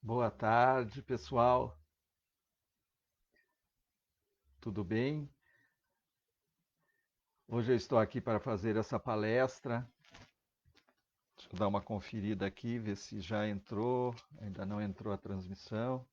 Boa tarde, pessoal. Tudo bem? Hoje eu estou aqui para fazer essa palestra. Deixa eu dar uma conferida aqui, ver se já entrou. Ainda não entrou a transmissão.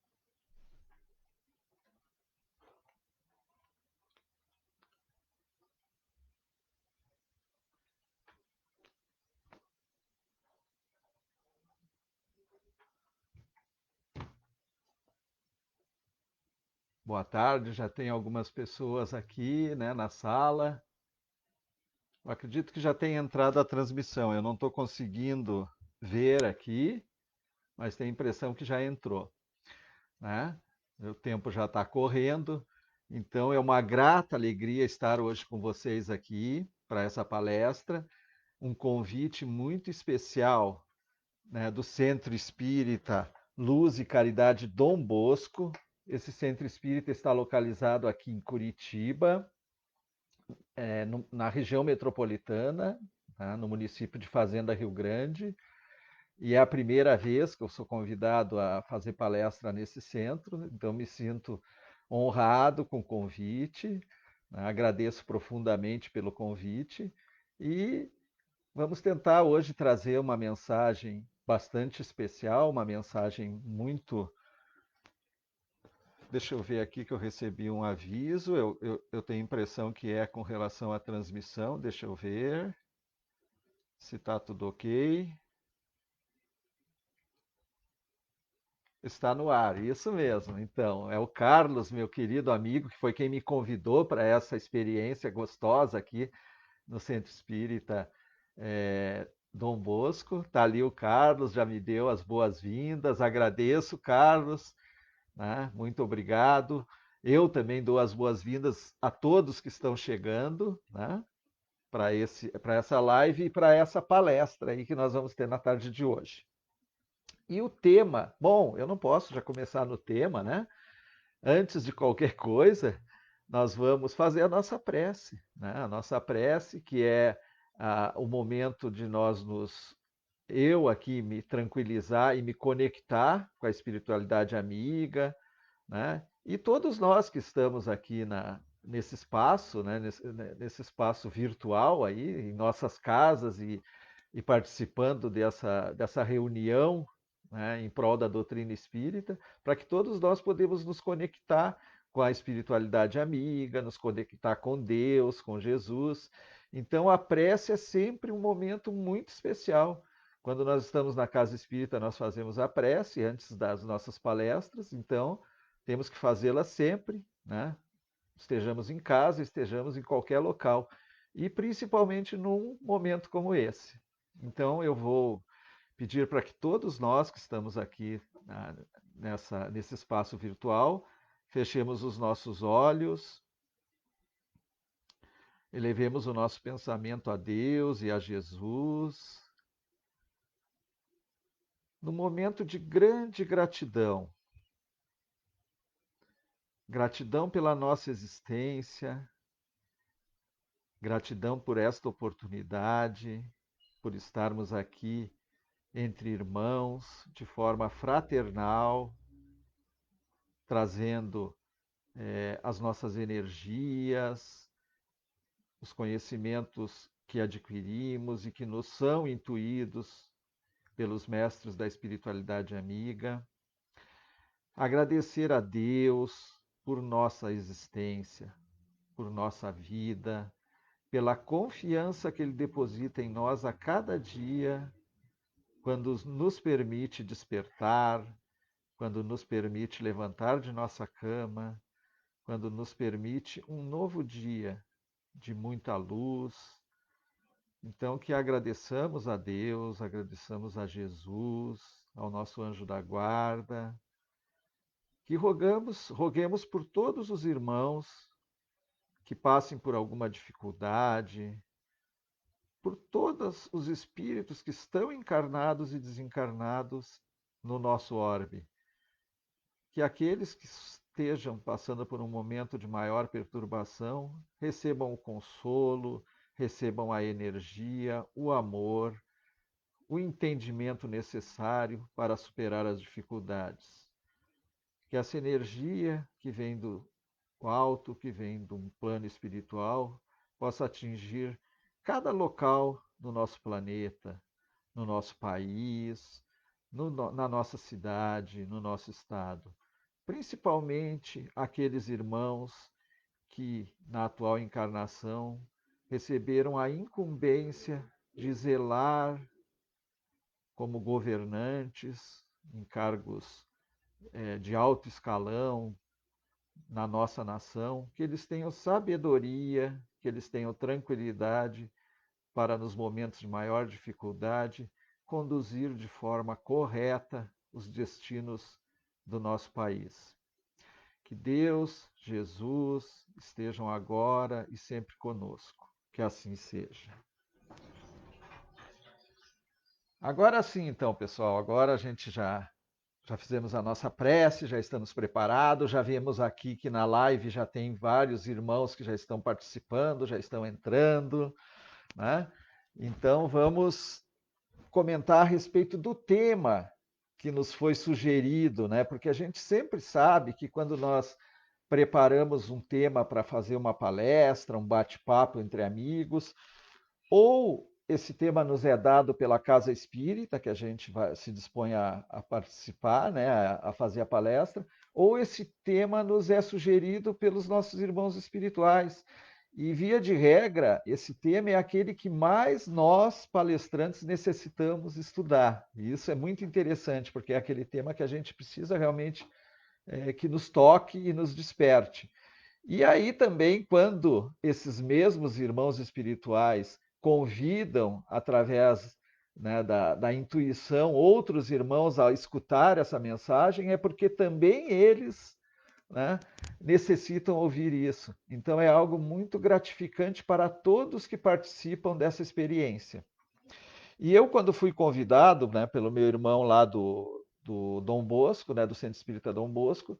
Boa tarde, já tem algumas pessoas aqui, né, na sala. Eu acredito que já tem entrado a transmissão. Eu não estou conseguindo ver aqui, mas tenho a impressão que já entrou, né? O tempo já está correndo, então é uma grata alegria estar hoje com vocês aqui para essa palestra. Um convite muito especial, né, do Centro Espírita Luz e Caridade Dom Bosco. Esse centro espírita está localizado aqui em Curitiba, na região metropolitana, tá, no município de Fazenda Rio Grande. E é a primeira vez que eu sou convidado a fazer palestra nesse centro, então me sinto honrado com o convite, né? Agradeço profundamente pelo convite e vamos tentar hoje trazer uma mensagem bastante especial, uma mensagem muito. Deixa eu ver aqui que eu recebi um aviso, eu tenho a impressão que é com relação à transmissão, deixa eu ver se está tudo ok. Está no ar, isso mesmo. Então, é o Carlos, meu querido amigo, que foi quem me convidou para essa experiência gostosa aqui no Centro Espírita Dom Bosco. Está ali o Carlos, já me deu as boas-vindas. Agradeço, Carlos, né? Muito obrigado. Eu também dou as boas-vindas a todos que estão chegando, né? Para essa live e para essa palestra aí que nós vamos ter na tarde de hoje. E o tema, bom, eu não posso já começar no tema, né? Antes de qualquer coisa, nós vamos fazer a nossa prece, né? A nossa prece, que é o momento de eu aqui me tranquilizar e me conectar com a espiritualidade amiga, né? E todos nós que estamos aqui nesse espaço, né? Nesse espaço virtual aí, em nossas casas e participando dessa reunião, né, em prol da doutrina espírita, para que todos nós podemos nos conectar com a espiritualidade amiga, nos conectar com Deus, com Jesus. Então a prece é sempre um momento muito especial. Quando nós estamos na casa espírita, nós fazemos a prece antes das nossas palestras, então temos que fazê-la sempre, né? Estejamos em casa, estejamos em qualquer local, e principalmente num momento como esse. Então, eu vou pedir para que todos nós que estamos aqui nesse espaço virtual, fechemos os nossos olhos, elevemos o nosso pensamento a Deus e a Jesus, no momento de grande gratidão. Gratidão pela nossa existência, gratidão por esta oportunidade, por estarmos aqui entre irmãos, de forma fraternal, trazendo as nossas energias, os conhecimentos que adquirimos e que nos são intuídos pelos mestres da espiritualidade amiga. Agradecer a Deus por nossa existência, por nossa vida, pela confiança que Ele deposita em nós a cada dia, quando nos permite despertar, quando nos permite levantar de nossa cama, quando nos permite um novo dia de muita luz. Então, que agradeçamos a Deus, agradeçamos a Jesus, ao nosso anjo da guarda, que roguemos por todos os irmãos que passem por alguma dificuldade, por todos os espíritos que estão encarnados e desencarnados no nosso orbe, que aqueles que estejam passando por um momento de maior perturbação recebam o consolo, recebam a energia, o amor, o entendimento necessário para superar as dificuldades. Que essa energia que vem do alto, que vem de um plano espiritual, possa atingir cada local do nosso planeta, no nosso país, na nossa cidade, no nosso estado. Principalmente aqueles irmãos que, na atual encarnação, receberam a incumbência de zelar como governantes em cargos de alto escalão na nossa nação, que eles tenham sabedoria, que eles tenham tranquilidade para, nos momentos de maior dificuldade, conduzir de forma correta os destinos do nosso país. Que Deus, Jesus estejam agora e sempre conosco. Que assim seja. Agora sim, então, pessoal, agora a gente já fizemos a nossa prece, já estamos preparados, já vemos aqui que na live já tem vários irmãos que já estão participando, já estão entrando, né? Então vamos comentar a respeito do tema que nos foi sugerido, né? Porque a gente sempre sabe que quando nós preparamos um tema para fazer uma palestra, um bate-papo entre amigos, ou esse tema nos é dado pela Casa Espírita, que a gente se dispõe a participar, né, a fazer a palestra, ou esse tema nos é sugerido pelos nossos irmãos espirituais. E, via de regra, esse tema é aquele que mais nós, palestrantes, necessitamos estudar. E isso é muito interessante, porque é aquele tema que a gente precisa realmente que nos toque e nos desperte. E aí também, quando esses mesmos irmãos espirituais convidam, através da intuição, outros irmãos a escutar essa mensagem, é porque também eles, né, necessitam ouvir isso. Então é algo muito gratificante para todos que participam dessa experiência. E eu, quando fui convidado, né, pelo meu irmão lá do Dom Bosco, né, do Centro Espírita Dom Bosco,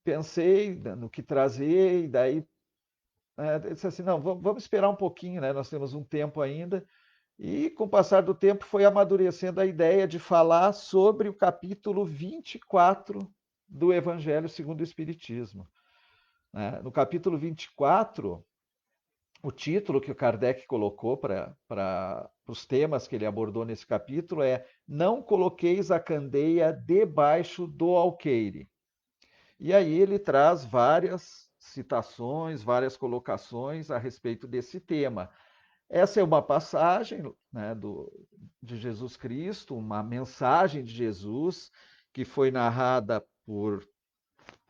pensei no que trazer, e daí disse assim, não, vamos esperar um pouquinho, né? Nós temos um tempo ainda. E com o passar do tempo foi amadurecendo a ideia de falar sobre o capítulo 24 do Evangelho segundo o Espiritismo. Né? No capítulo 24, o título que o Kardec colocou para os temas que ele abordou nesse capítulo é Não coloqueis a candeia debaixo do alqueire. E aí ele traz várias citações, várias colocações a respeito desse tema. Essa é uma passagem, né, de Jesus Cristo, uma mensagem de Jesus que foi narrada por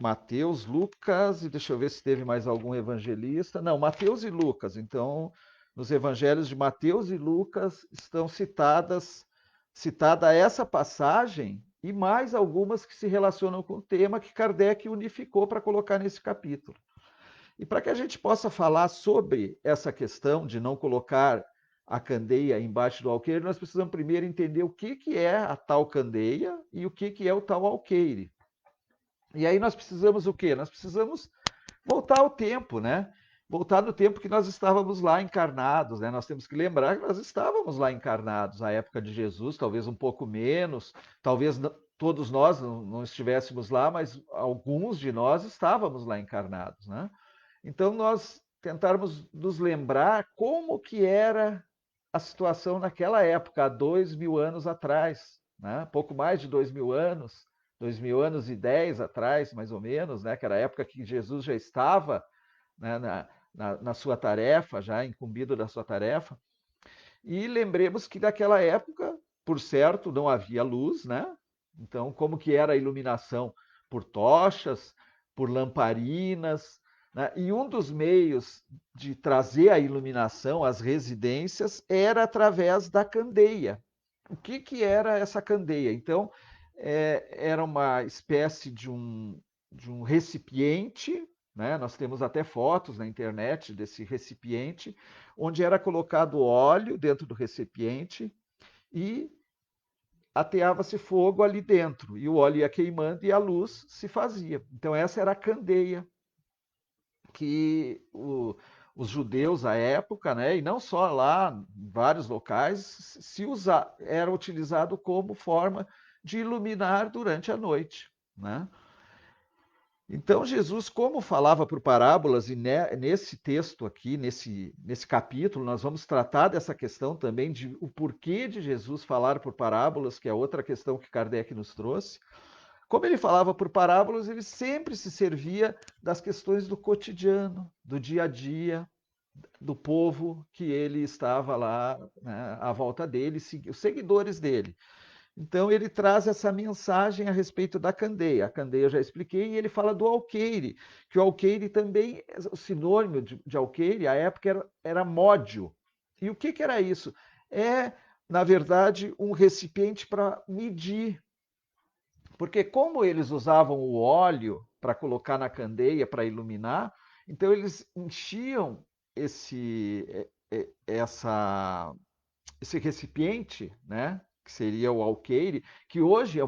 Mateus, Lucas, e deixa eu ver se teve mais algum evangelista. Não, Mateus e Lucas. Então, nos evangelhos de Mateus e Lucas estão citada essa passagem e mais algumas que se relacionam com o tema que Kardec unificou para colocar nesse capítulo. E para que a gente possa falar sobre essa questão de não colocar a candeia embaixo do alqueire, nós precisamos primeiro entender o que é a tal candeia e o que é o tal alqueire. E aí nós precisamos o quê? Nós precisamos voltar ao tempo, né? Voltar no tempo que nós estávamos lá encarnados, né? Nós temos que lembrar que nós estávamos lá encarnados na época de Jesus, talvez um pouco menos, talvez todos nós não estivéssemos lá, mas alguns de nós estávamos lá encarnados, né? Então nós tentarmos nos lembrar como que era a situação naquela época, há 2.000 anos atrás, né? Pouco mais de 2.000 anos, 2.000 anos e 10 atrás, mais ou menos, né? Que era a época que Jesus já estava, né, na sua tarefa, já incumbido da sua tarefa. E lembremos que naquela época, por certo, não havia luz, né? Então, como que era a iluminação? Por tochas, por lamparinas, né? E um dos meios de trazer a iluminação às residências era através da candeia. O que era essa candeia? Então, era uma espécie de um recipiente, né? Nós temos até fotos na internet desse recipiente, onde era colocado óleo dentro do recipiente e ateava-se fogo ali dentro, e o óleo ia queimando e a luz se fazia. Então, essa era a candeia que o os judeus à época, né, e não só lá, em vários locais, era utilizado como forma de iluminar durante a noite, né? Então, Jesus, como falava por parábolas, e nesse texto aqui, nesse capítulo, nós vamos tratar dessa questão também de o porquê de Jesus falar por parábolas, que é outra questão que Kardec nos trouxe. Como ele falava por parábolas, ele sempre se servia das questões do cotidiano, do dia a dia, do povo que ele estava lá, né, à volta dele, os seguidores dele. Então ele traz essa mensagem a respeito da candeia. A candeia eu já expliquei, e ele fala do alqueire, que o alqueire também, o sinônimo de alqueire, à época era módio. E o que era isso? É, na verdade, um recipiente para medir. Porque como eles usavam o óleo para colocar na candeia para iluminar, então eles enchiam essa esse recipiente, né, que seria o alqueire, que hoje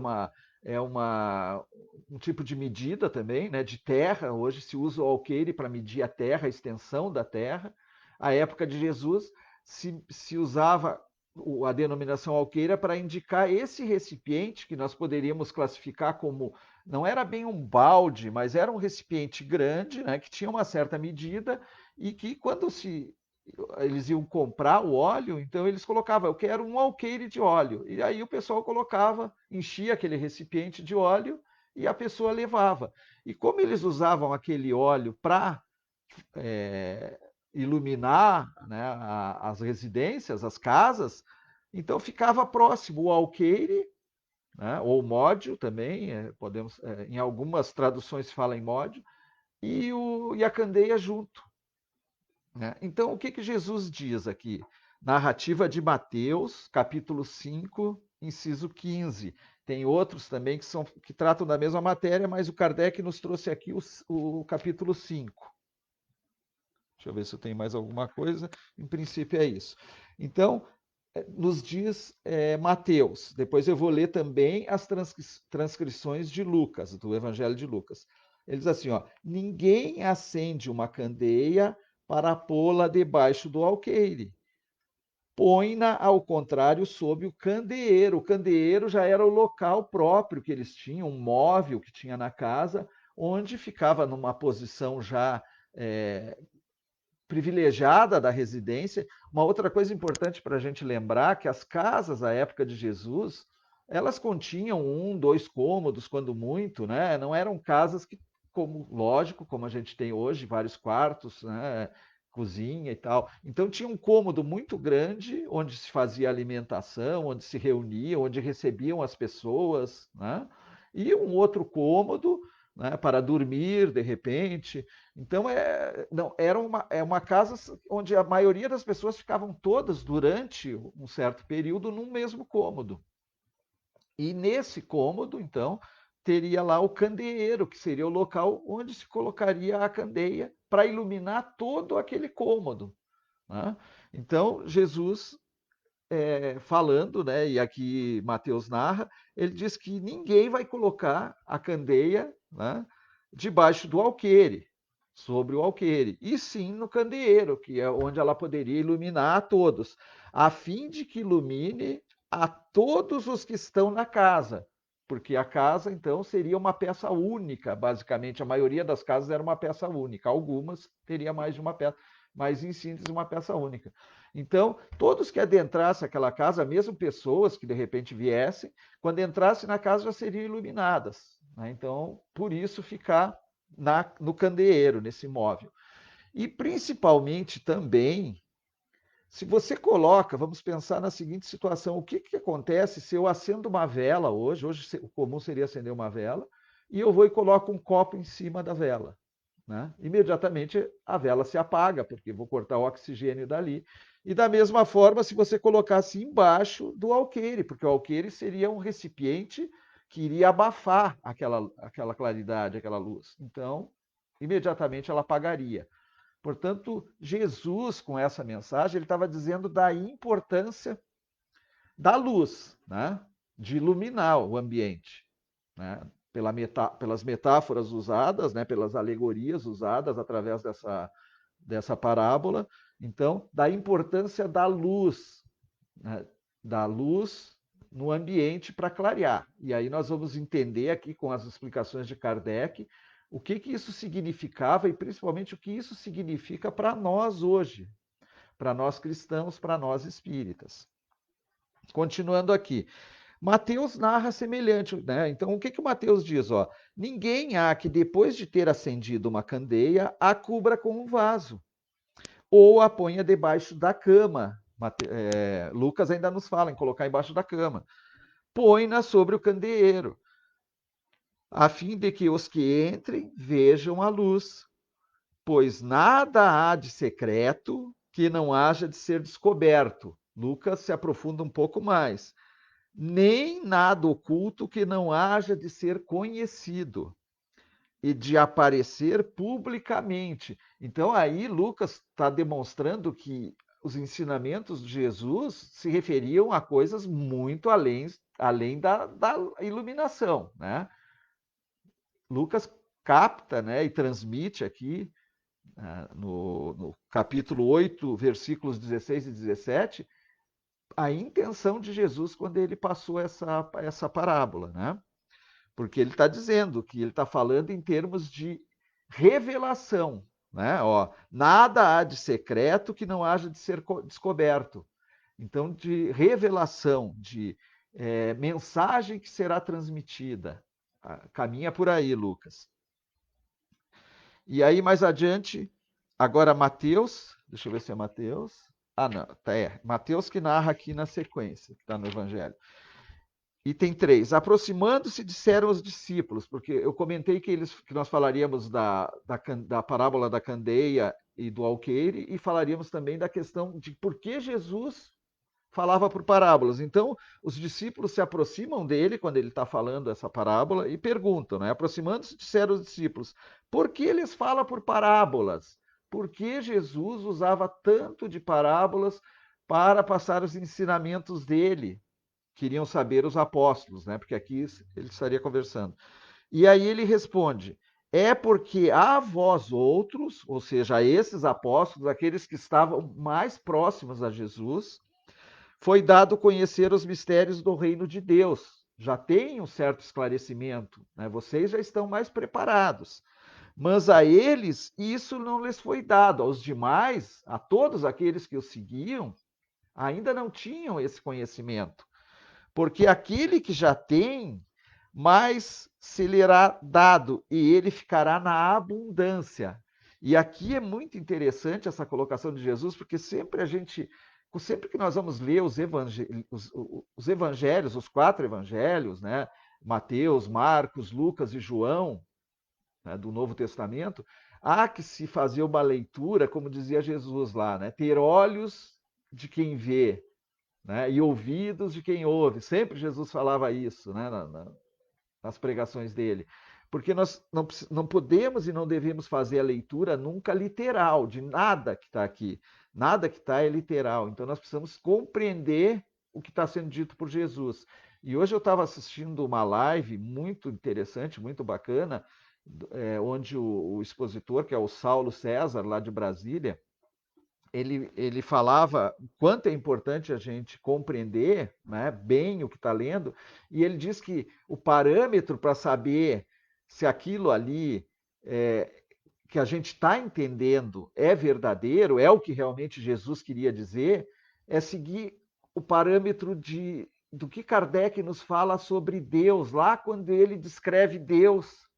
um tipo de medida também, né, de terra. Hoje se usa o alqueire para medir a terra, a extensão da terra. À época de Jesus se usava a denominação alqueira para indicar esse recipiente que nós poderíamos classificar como, não era bem um balde, mas era um recipiente grande, né, que tinha uma certa medida e que quando eles iam comprar o óleo, então eles colocavam, eu quero um alqueire de óleo. E aí o pessoal colocava, enchia aquele recipiente de óleo e a pessoa levava. E como eles usavam aquele óleo para iluminar, né, as residências, as casas, então ficava próximo o alqueire, né, ou módio também, em algumas traduções se fala em módio, e a candeia junto. Né? Então, o que Jesus diz aqui? Narrativa de Mateus, capítulo 5, inciso 15. Tem outros também que tratam da mesma matéria, mas o Kardec nos trouxe aqui o capítulo 5. Deixa eu ver se eu tenho mais alguma coisa. Em princípio é isso. Então, nos diz Mateus. Depois eu vou ler também as transcrições de Lucas, do Evangelho de Lucas. Ele diz assim, ó, ninguém acende uma candeia para pô-la debaixo do alqueire. Põe-na, ao contrário, sob o candeeiro. O candeeiro já era o local próprio que eles tinham, um móvel que tinha na casa, onde ficava numa posição já privilegiada da residência. Uma outra coisa importante para a gente lembrar que as casas à época de Jesus, elas continham 1, 2 cômodos, quando muito, né? Não eram casas que, como lógico, como a gente tem hoje, vários quartos, né? Cozinha e tal. Então tinha um cômodo muito grande onde se fazia alimentação, onde se reunia, onde recebiam as pessoas, né? E um outro cômodo, né, para dormir de repente. Então não, é uma casa onde a maioria das pessoas ficavam todas durante um certo período num mesmo cômodo. E nesse cômodo, então, teria lá o candeeiro, que seria o local onde se colocaria a candeia para iluminar todo aquele cômodo. Né? Então, Jesus falando, né, e aqui Mateus narra, ele diz que ninguém vai colocar a candeia, né, debaixo do alqueire, sobre o alqueire, e sim no candeeiro, que é onde ela poderia iluminar a todos, a fim de que ilumine a todos os que estão na casa, porque a casa, então, seria uma peça única, basicamente. A maioria das casas era uma peça única, algumas teria mais de uma peça, mas em síntese, uma peça única. Então, todos que adentrassem aquela casa, mesmo pessoas que de repente viessem, quando entrassem na casa já seriam iluminadas. Né? Então, por isso ficar no candeeiro, nesse móvel. E principalmente também, se você coloca, vamos pensar na seguinte situação: o que acontece se eu acendo uma vela hoje? Hoje o comum seria acender uma vela, e eu vou e coloco um copo em cima da vela. Né? Imediatamente a vela se apaga, porque vou cortar o oxigênio dali. E da mesma forma, se você colocasse embaixo do alqueire, porque o alqueire seria um recipiente que iria abafar aquela claridade, aquela luz. Então, imediatamente ela apagaria. Portanto, Jesus, com essa mensagem, ele estava dizendo da importância da luz, né? De iluminar o ambiente. Né? Pelas metáforas usadas, né? Pelas alegorias usadas através dessa parábola, então, da importância da luz, né? Da luz no ambiente para clarear. E aí nós vamos entender aqui com as explicações de Kardec o que isso significava e principalmente o que isso significa para nós hoje, para nós cristãos, para nós espíritas. Continuando aqui. Mateus narra semelhante, né? Então, o que o Mateus diz? Ó, ninguém há que, depois de ter acendido uma candeia, a cubra com um vaso, ou a ponha debaixo da cama. Lucas ainda nos fala em colocar embaixo da cama. Põe-na sobre o candeeiro, a fim de que os que entrem vejam a luz. Pois nada há de secreto que não haja de ser descoberto. Lucas se aprofunda um pouco mais. Nem nada oculto que não haja de ser conhecido e de aparecer publicamente. Então, aí Lucas está demonstrando que os ensinamentos de Jesus se referiam a coisas muito além da iluminação, né? Lucas capta, né, e transmite aqui, no capítulo 8, versículos 16 e 17, a intenção de Jesus quando ele passou essa parábola, né? Porque ele está dizendo que ele está falando em termos de revelação, né? Ó, nada há de secreto que não haja de ser descoberto. Então, de revelação, de mensagem que será transmitida. Caminha por aí, Lucas. E aí, mais adiante, agora Mateus, deixa eu ver se é Mateus. Ah, não, Mateus que narra aqui na sequência, que está no Evangelho. Item 3. Aproximando-se, disseram os discípulos, porque eu comentei que nós falaríamos da parábola da candeia e do alqueire, e falaríamos também da questão de por que Jesus falava por parábolas. Então, os discípulos se aproximam dele quando ele está falando essa parábola e perguntam, né? Aproximando-se, disseram os discípulos, por que eles falam por parábolas? Por que Jesus usava tanto de parábolas para passar os ensinamentos dele? Queriam saber os apóstolos, né? Porque aqui ele estaria conversando. E aí ele responde: é porque a vós outros, ou seja, a esses apóstolos, aqueles que estavam mais próximos a Jesus, foi dado conhecer os mistérios do reino de Deus. Já tem um certo esclarecimento, né? Vocês já estão mais preparados. Mas a eles isso não lhes foi dado. Aos demais, a todos aqueles que o seguiam, ainda não tinham esse conhecimento. Porque aquele que já tem, mais se lhe será dado, e ele ficará na abundância. E aqui é muito interessante essa colocação de Jesus, porque sempre que nós vamos ler os evangelhos, os 4 evangelhos, né? Mateus, Marcos, Lucas e João, né, do Novo Testamento, há que se fazer uma leitura, como dizia Jesus lá, né? Ter olhos de quem vê, né? E ouvidos de quem ouve. Sempre Jesus falava isso, né? Nas pregações dele. Porque nós não podemos e não devemos fazer a leitura nunca literal de nada que está aqui. Nada que está é literal. Então nós precisamos compreender o que está sendo dito por Jesus. E hoje eu estava assistindo uma live muito interessante, muito bacana, onde o expositor, que é o Saulo César, lá de Brasília, ele falava o quanto é importante a gente compreender, né, bem o que está lendo, e ele diz que o parâmetro para saber se aquilo ali que a gente está entendendo é verdadeiro, é o que realmente Jesus queria dizer, é seguir o parâmetro do que Kardec nos fala sobre Deus, lá quando ele descreve Deus,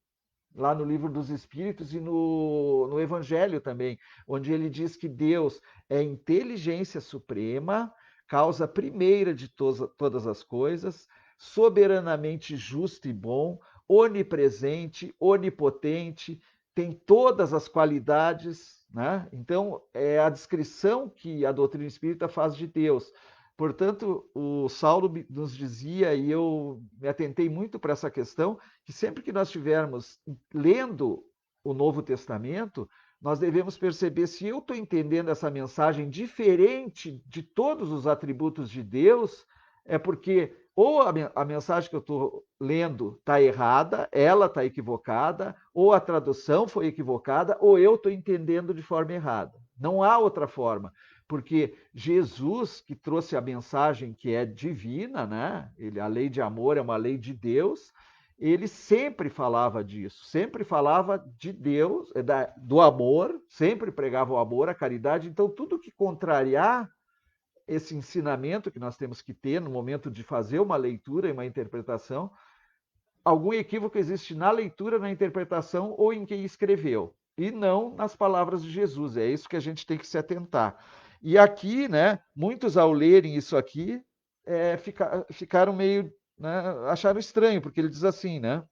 lá no Livro dos Espíritos e no Evangelho também, onde ele diz que Deus é inteligência suprema, causa primeira de todas as coisas, soberanamente justo e bom, onipresente, onipotente, tem todas as qualidades, né? Então, é a descrição que a doutrina espírita faz de Deus. Portanto, o Saulo nos dizia, e eu me atentei muito para essa questão, que sempre que nós estivermos lendo o Novo Testamento, nós devemos perceber se eu estou entendendo essa mensagem diferente de todos os atributos de Deus, é porque ou a mensagem que eu estou lendo está errada, ela está equivocada, ou a tradução foi equivocada, ou eu estou entendendo de forma errada. Não há outra forma, porque Jesus, que trouxe a mensagem que é divina, né? A lei de amor é uma lei de Deus, ele sempre falava disso, sempre falava de Deus, do amor, sempre pregava o amor, a caridade. Então, tudo que contrariar esse ensinamento que nós temos que ter no momento de fazer uma leitura e uma interpretação, algum equívoco existe na leitura, na interpretação ou em quem escreveu, e não nas palavras de Jesus. É isso que a gente tem que se atentar. E aqui, né, muitos ao lerem isso aqui, ficaram meio, né, acharam estranho, porque ele diz assim, né?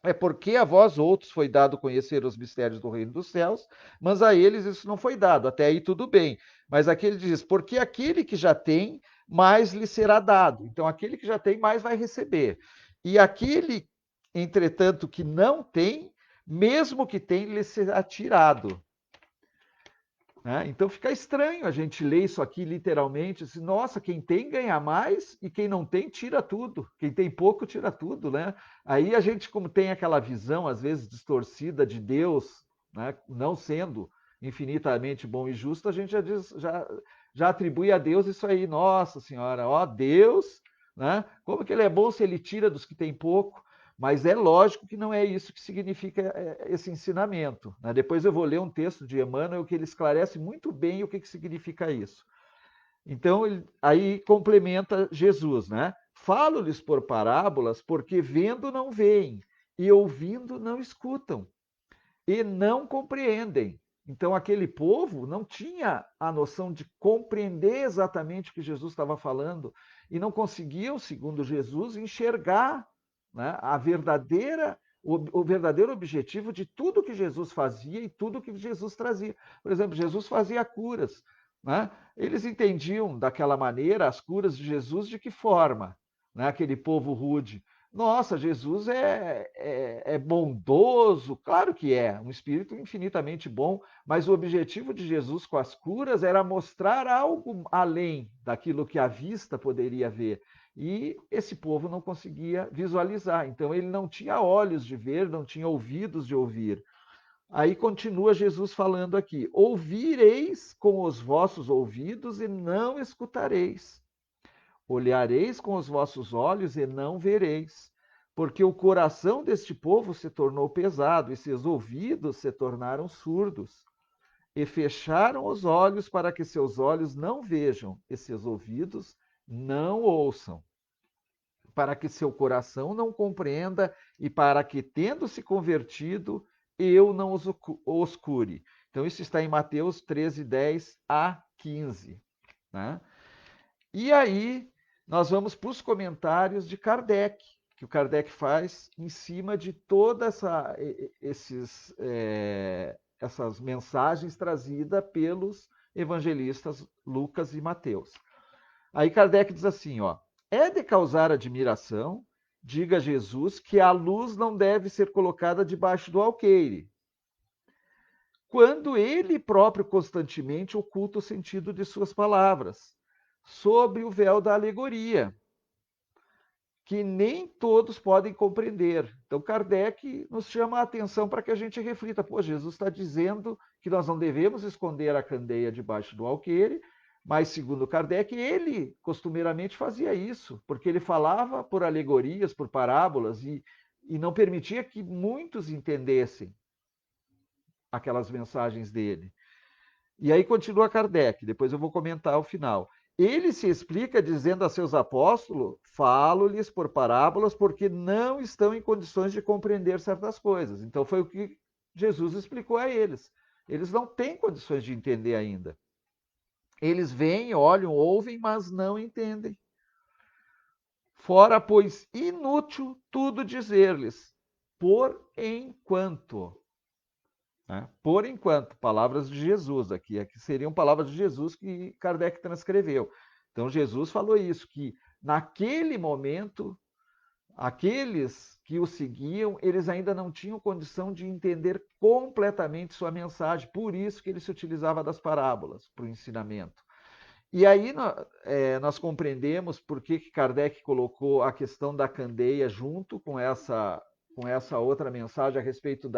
É porque a vós outros foi dado conhecer os mistérios do reino dos céus, mas a eles isso não foi dado. Até aí tudo bem. Mas aqui ele diz, porque aquele que já tem, mais lhe será dado. Então, aquele que já tem, mais vai receber. E aquele, entretanto, que não tem, mesmo que tem, lhe será tirado. Né? Então fica estranho a gente ler isso aqui literalmente, assim, nossa, quem tem ganha mais e quem não tem tira tudo, quem tem pouco tira tudo, né? Aí a gente, como tem aquela visão às vezes distorcida de Deus, né, não sendo infinitamente bom e justo, a gente já atribui a Deus isso aí, nossa senhora, ó Deus, né? Como que ele é bom se ele tira dos que tem pouco? Mas é lógico que não é isso que significa esse ensinamento. Né? Depois eu vou ler um texto de Emmanuel que ele esclarece muito bem o que significa isso. Então, aí complementa Jesus, né? Falo-lhes por parábolas, porque vendo não veem, e ouvindo não escutam, e não compreendem. Então, aquele povo não tinha a noção de compreender exatamente o que Jesus estava falando, e não conseguiam, segundo Jesus, enxergar, né, o verdadeiro objetivo de tudo que Jesus fazia e tudo que Jesus trazia. Por exemplo, Jesus fazia curas. Né? Eles entendiam daquela maneira as curas de Jesus de que forma? Né? Aquele povo rude. Nossa, Jesus é bondoso, claro que é, um espírito infinitamente bom, mas o objetivo de Jesus com as curas era mostrar algo além daquilo que a vista poderia ver. E esse povo não conseguia visualizar, então ele não tinha olhos de ver, não tinha ouvidos de ouvir. Aí continua Jesus falando aqui: ouvireis com os vossos ouvidos e não escutareis. Olhareis com os vossos olhos e não vereis, porque o coração deste povo se tornou pesado e seus ouvidos se tornaram surdos. E fecharam os olhos para que seus olhos não vejam e seus ouvidos não ouçam, para que seu coração não compreenda e para que, tendo se convertido, eu não os cure. Então, isso está em Mateus 13, 10 a 15. Né? E aí, nós vamos para os comentários de Kardec, que o Kardec faz em cima de todas essas mensagens trazidas pelos evangelistas Lucas e Mateus. Aí Kardec diz assim, ó, é de causar admiração, diga Jesus, que a luz não deve ser colocada debaixo do alqueire, quando ele próprio constantemente oculta o sentido de suas palavras, sob o véu da alegoria, que nem todos podem compreender. Então, Kardec nos chama a atenção para que a gente reflita. Pô, Jesus está dizendo que nós não devemos esconder a candeia debaixo do alqueire, mas, segundo Kardec, ele costumeiramente fazia isso, porque ele falava por alegorias, por parábolas, e não permitia que muitos entendessem aquelas mensagens dele. E aí continua Kardec, depois eu vou comentar o final. Ele se explica dizendo a seus apóstolos: falo-lhes por parábolas porque não estão em condições de compreender certas coisas. Então foi o que Jesus explicou a eles. Eles não têm condições de entender ainda. Eles veem, olham, ouvem, mas não entendem. Fora, pois, inútil tudo dizer-lhes, por enquanto. Né? Por enquanto, palavras de Jesus aqui seriam palavras de Jesus que Kardec transcreveu. Então Jesus falou isso, que naquele momento, aqueles que o seguiam, eles ainda não tinham condição de entender completamente sua mensagem, por isso que ele se utilizava das parábolas para o ensinamento. E aí nós compreendemos por que Kardec colocou a questão da candeia junto com essa outra mensagem a respeito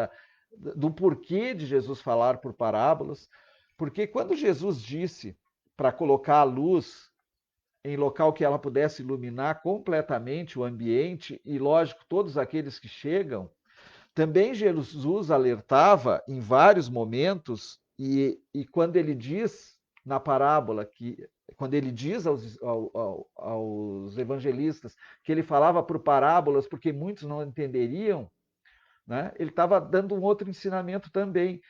do porquê de Jesus falar por parábolas. Porque quando Jesus disse para colocar a luz em local que ela pudesse iluminar completamente o ambiente, e lógico, todos aqueles que chegam, também Jesus alertava em vários momentos, e quando ele diz na parábola, quando ele diz aos evangelistas que ele falava por parábolas porque muitos não entenderiam, né? Ele estava dando um outro ensinamento também,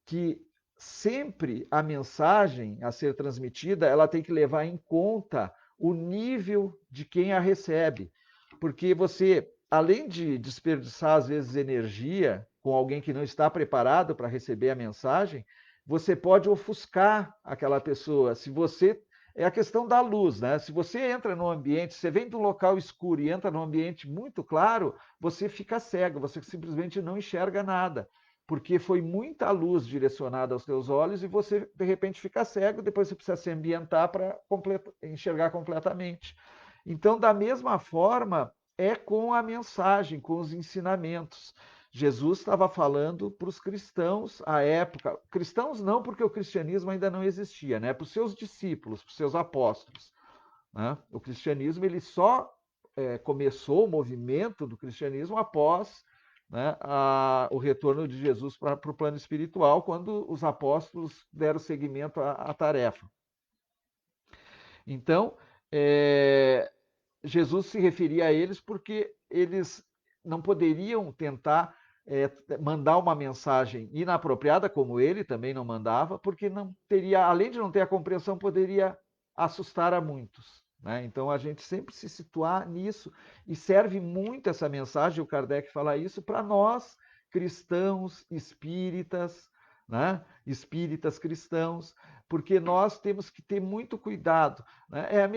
que sempre a mensagem a ser transmitida, ela tem que levar em conta o nível de quem a recebe. Porque você, além de desperdiçar, às vezes, energia com alguém que não está preparado para receber a mensagem, você pode ofuscar aquela pessoa. Se você. É a questão da luz, né? Se você entra num ambiente, você vem de um local escuro e entra num ambiente muito claro, você fica cego, você simplesmente não enxerga nada, porque foi muita luz direcionada aos teus olhos e você, de repente, fica cego, depois você precisa se ambientar para enxergar completamente. Então, da mesma forma, é com a mensagem, com os ensinamentos. Jesus estava falando para os cristãos à época, cristãos não, porque o cristianismo ainda não existia, né? Para os seus discípulos, para os seus apóstolos. Né? O cristianismo ele só começou o movimento do cristianismo após, né, o retorno de Jesus para o plano espiritual, quando os apóstolos deram seguimento à tarefa. Então, Jesus se referia a eles porque eles não poderiam tentar mandar uma mensagem inapropriada, como ele também não mandava, porque não teria, além de não ter a compreensão, poderia assustar a muitos. Né? Então a gente sempre se situar nisso, e serve muito essa mensagem, o Kardec fala isso, para nós, cristãos, espíritas, né? Espíritas cristãos, porque nós temos que ter muito cuidado. Né? É a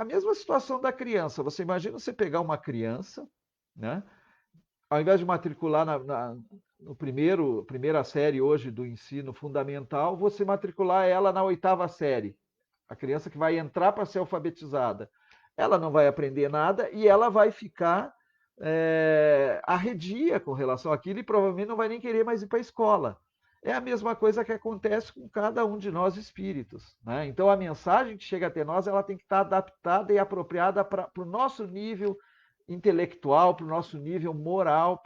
mesma situação da criança. Você imagina você pegar uma criança, né? Ao invés de matricular no primeira série hoje do ensino fundamental, você matricular ela na oitava série. A criança que vai entrar para ser alfabetizada. Ela não vai aprender nada e ela vai ficar arredia com relação àquilo e provavelmente não vai nem querer mais ir para a escola. É a mesma coisa que acontece com cada um de nós espíritos. Né? Então a mensagem que chega até nós ela tem que estar adaptada e apropriada para o nosso nível intelectual, para o nosso nível moral,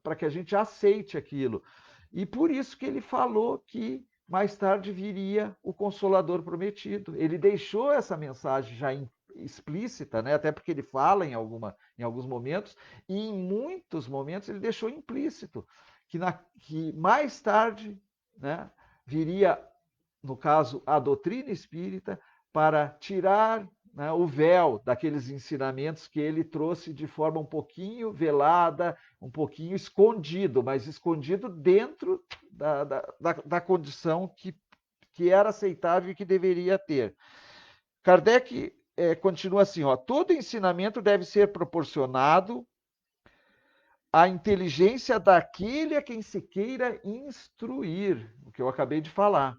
para que a gente aceite aquilo. E por isso que ele falou que mais tarde viria o Consolador prometido. Ele deixou essa mensagem já explícita, né? Até porque ele fala em alguns momentos, e em muitos momentos ele deixou implícito que mais tarde, né, viria, no caso, a doutrina espírita, para tirar, né, o véu daqueles ensinamentos que ele trouxe de forma um pouquinho velada, um pouquinho escondido, mas escondido dentro da condição que era aceitável e que deveria ter. Kardec continua assim, ó, todo ensinamento deve ser proporcionado à inteligência daquele a quem se queira instruir, o que eu acabei de falar.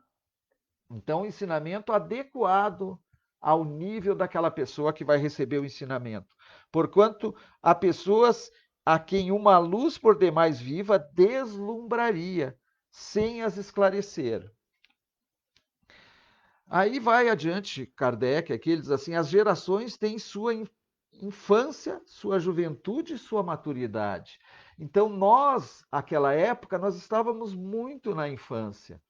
Então, ensinamento adequado ao nível daquela pessoa que vai receber o ensinamento. Porquanto há pessoas a quem uma luz por demais viva deslumbraria, sem as esclarecer. Aí vai adiante Kardec, aqui ele diz assim, as gerações têm sua infância, sua juventude e sua maturidade. Então nós, naquela época, nós estávamos muito na infância.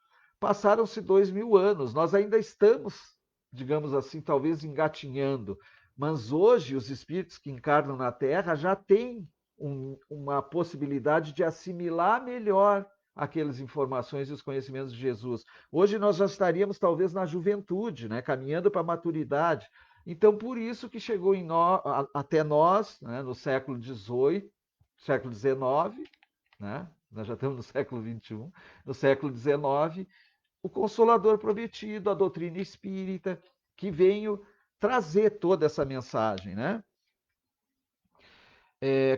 Passaram-se 2000 anos, nós ainda estamos, digamos assim, talvez engatinhando, mas hoje os espíritos que encarnam na Terra já têm uma possibilidade de assimilar melhor aquelas informações e os conhecimentos de Jesus. Hoje nós já estaríamos talvez na juventude, né, caminhando para a maturidade. Então, por isso que chegou até nós, né, no século XVIII, século XIX, né, nós já estamos no século XXI, no século XIX, o Consolador prometido, a doutrina espírita, que veio trazer toda essa mensagem. Né?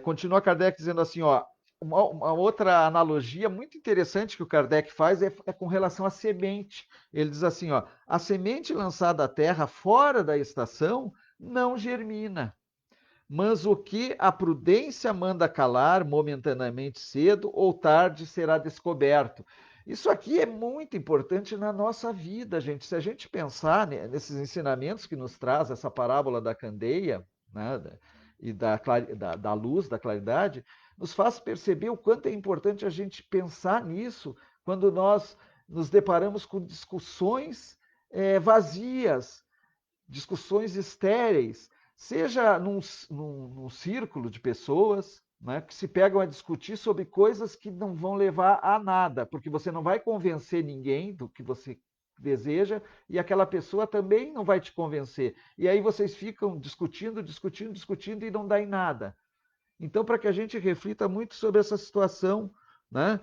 Continua Kardec dizendo assim, ó, uma outra analogia muito interessante que o Kardec faz é com relação à semente. Ele diz assim, ó, a semente lançada à terra fora da estação não germina, mas o que a prudência manda calar momentaneamente cedo ou tarde será descoberto. Isso aqui é muito importante na nossa vida, gente. Se a gente pensar nesses ensinamentos que nos traz essa parábola da candeia, né, e da luz, da claridade, nos faz perceber o quanto é importante a gente pensar nisso quando nós nos deparamos com discussões vazias, discussões estéreis, seja num círculo de pessoas, né, que se pegam a discutir sobre coisas que não vão levar a nada, porque você não vai convencer ninguém do que você deseja e aquela pessoa também não vai te convencer. E aí vocês ficam discutindo, discutindo, discutindo e não dá em nada. Então, para que a gente reflita muito sobre essa situação, né?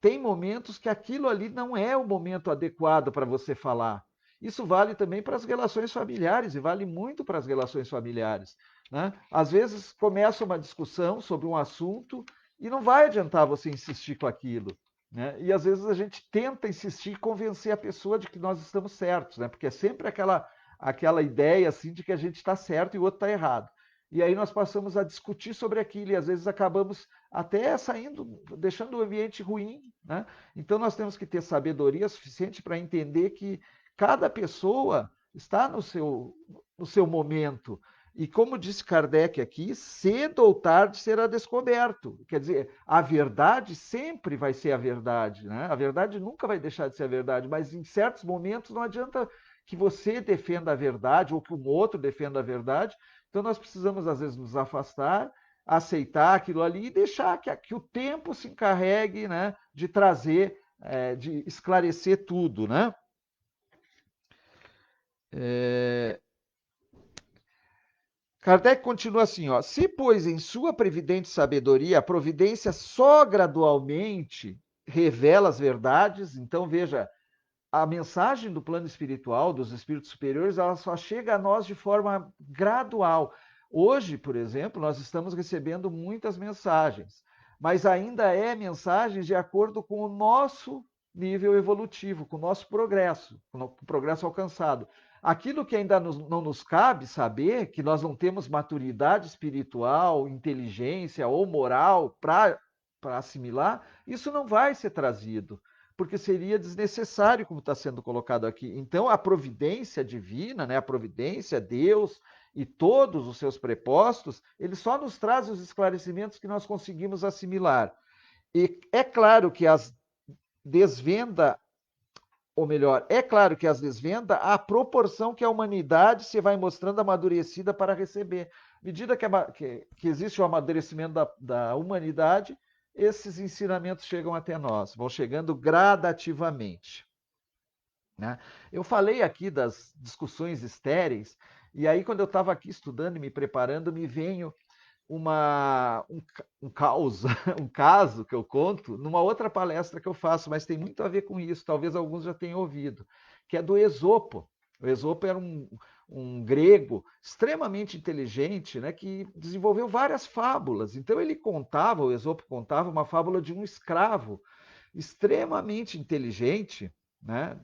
Tem momentos que aquilo ali não é o momento adequado para você falar. Isso vale também para as relações familiares e vale muito para as relações familiares. Né? Às vezes começa uma discussão sobre um assunto e não vai adiantar você insistir com aquilo. Né? E às vezes a gente tenta insistir e convencer a pessoa de que nós estamos certos, né? Porque é sempre aquela ideia assim de que a gente está certo e o outro está errado. E aí nós passamos a discutir sobre aquilo e às vezes acabamos até saindo, deixando o ambiente ruim. Né? Então nós temos que ter sabedoria suficiente para entender que cada pessoa está no seu momento. E como disse Kardec aqui, cedo ou tarde será descoberto. Quer dizer, a verdade sempre vai ser a verdade. Né? A verdade nunca vai deixar de ser a verdade, mas em certos momentos não adianta que você defenda a verdade ou que um outro defenda a verdade. Então nós precisamos, às vezes, nos afastar, aceitar aquilo ali e deixar que o tempo se encarregue, né, de trazer, de esclarecer tudo. Né? É... Kardec continua assim, ó, se, pois, em sua previdente sabedoria, a providência só gradualmente revela as verdades, então veja, a mensagem do plano espiritual, dos espíritos superiores, ela só chega a nós de forma gradual. Hoje, por exemplo, nós estamos recebendo muitas mensagens, mas ainda é mensagens de acordo com o nosso nível evolutivo, com o nosso progresso, com o progresso alcançado. Aquilo que ainda não nos cabe saber, que nós não temos maturidade espiritual, inteligência ou moral para assimilar, isso não vai ser trazido porque seria desnecessário, como está sendo colocado aqui. Então, a providência divina, né, a providência, Deus e todos os seus prepostos, ele só nos traz os esclarecimentos que nós conseguimos assimilar. E é claro que as desvenda, ou melhor, é claro que as desvenda a proporção que a humanidade se vai mostrando amadurecida para receber. À medida que existe o amadurecimento da humanidade, esses ensinamentos chegam até nós, vão chegando gradativamente. Né? Eu falei aqui das discussões estéreis, e aí, quando eu estava aqui estudando e me preparando, me veio um caos, um caso que eu conto numa outra palestra que eu faço, mas tem muito a ver com isso, talvez alguns já tenham ouvido, que é do Esopo. O Esopo era um grego extremamente inteligente, né, que desenvolveu várias fábulas. Então ele contava, o Esopo contava uma fábula de um escravo extremamente inteligente, né,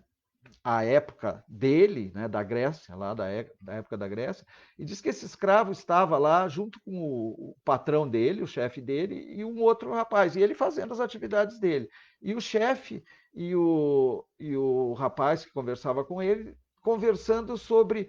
a época dele, né, da Grécia, lá da época da Grécia, e diz que esse escravo estava lá junto com o patrão dele, o chefe dele, e um outro rapaz, e ele fazendo as atividades dele. E o chefe e o rapaz que conversava com ele, conversando sobre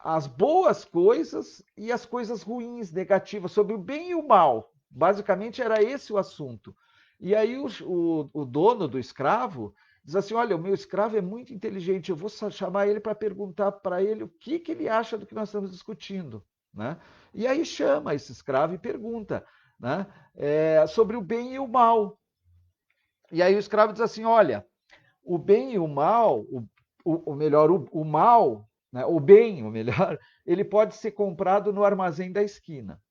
as boas coisas e as coisas ruins, negativas, sobre o bem e o mal. Basicamente era esse o assunto. E aí o dono do escravo diz assim: olha, o meu escravo é muito inteligente, eu vou chamar ele para perguntar para ele o que ele acha do que nós estamos discutindo. Né? E aí chama esse escravo e pergunta, né, sobre o bem e o mal. E aí o escravo diz assim: olha, o bem e o mal, o melhor, o mal, né, o bem, o melhor, ele pode ser comprado no armazém da esquina.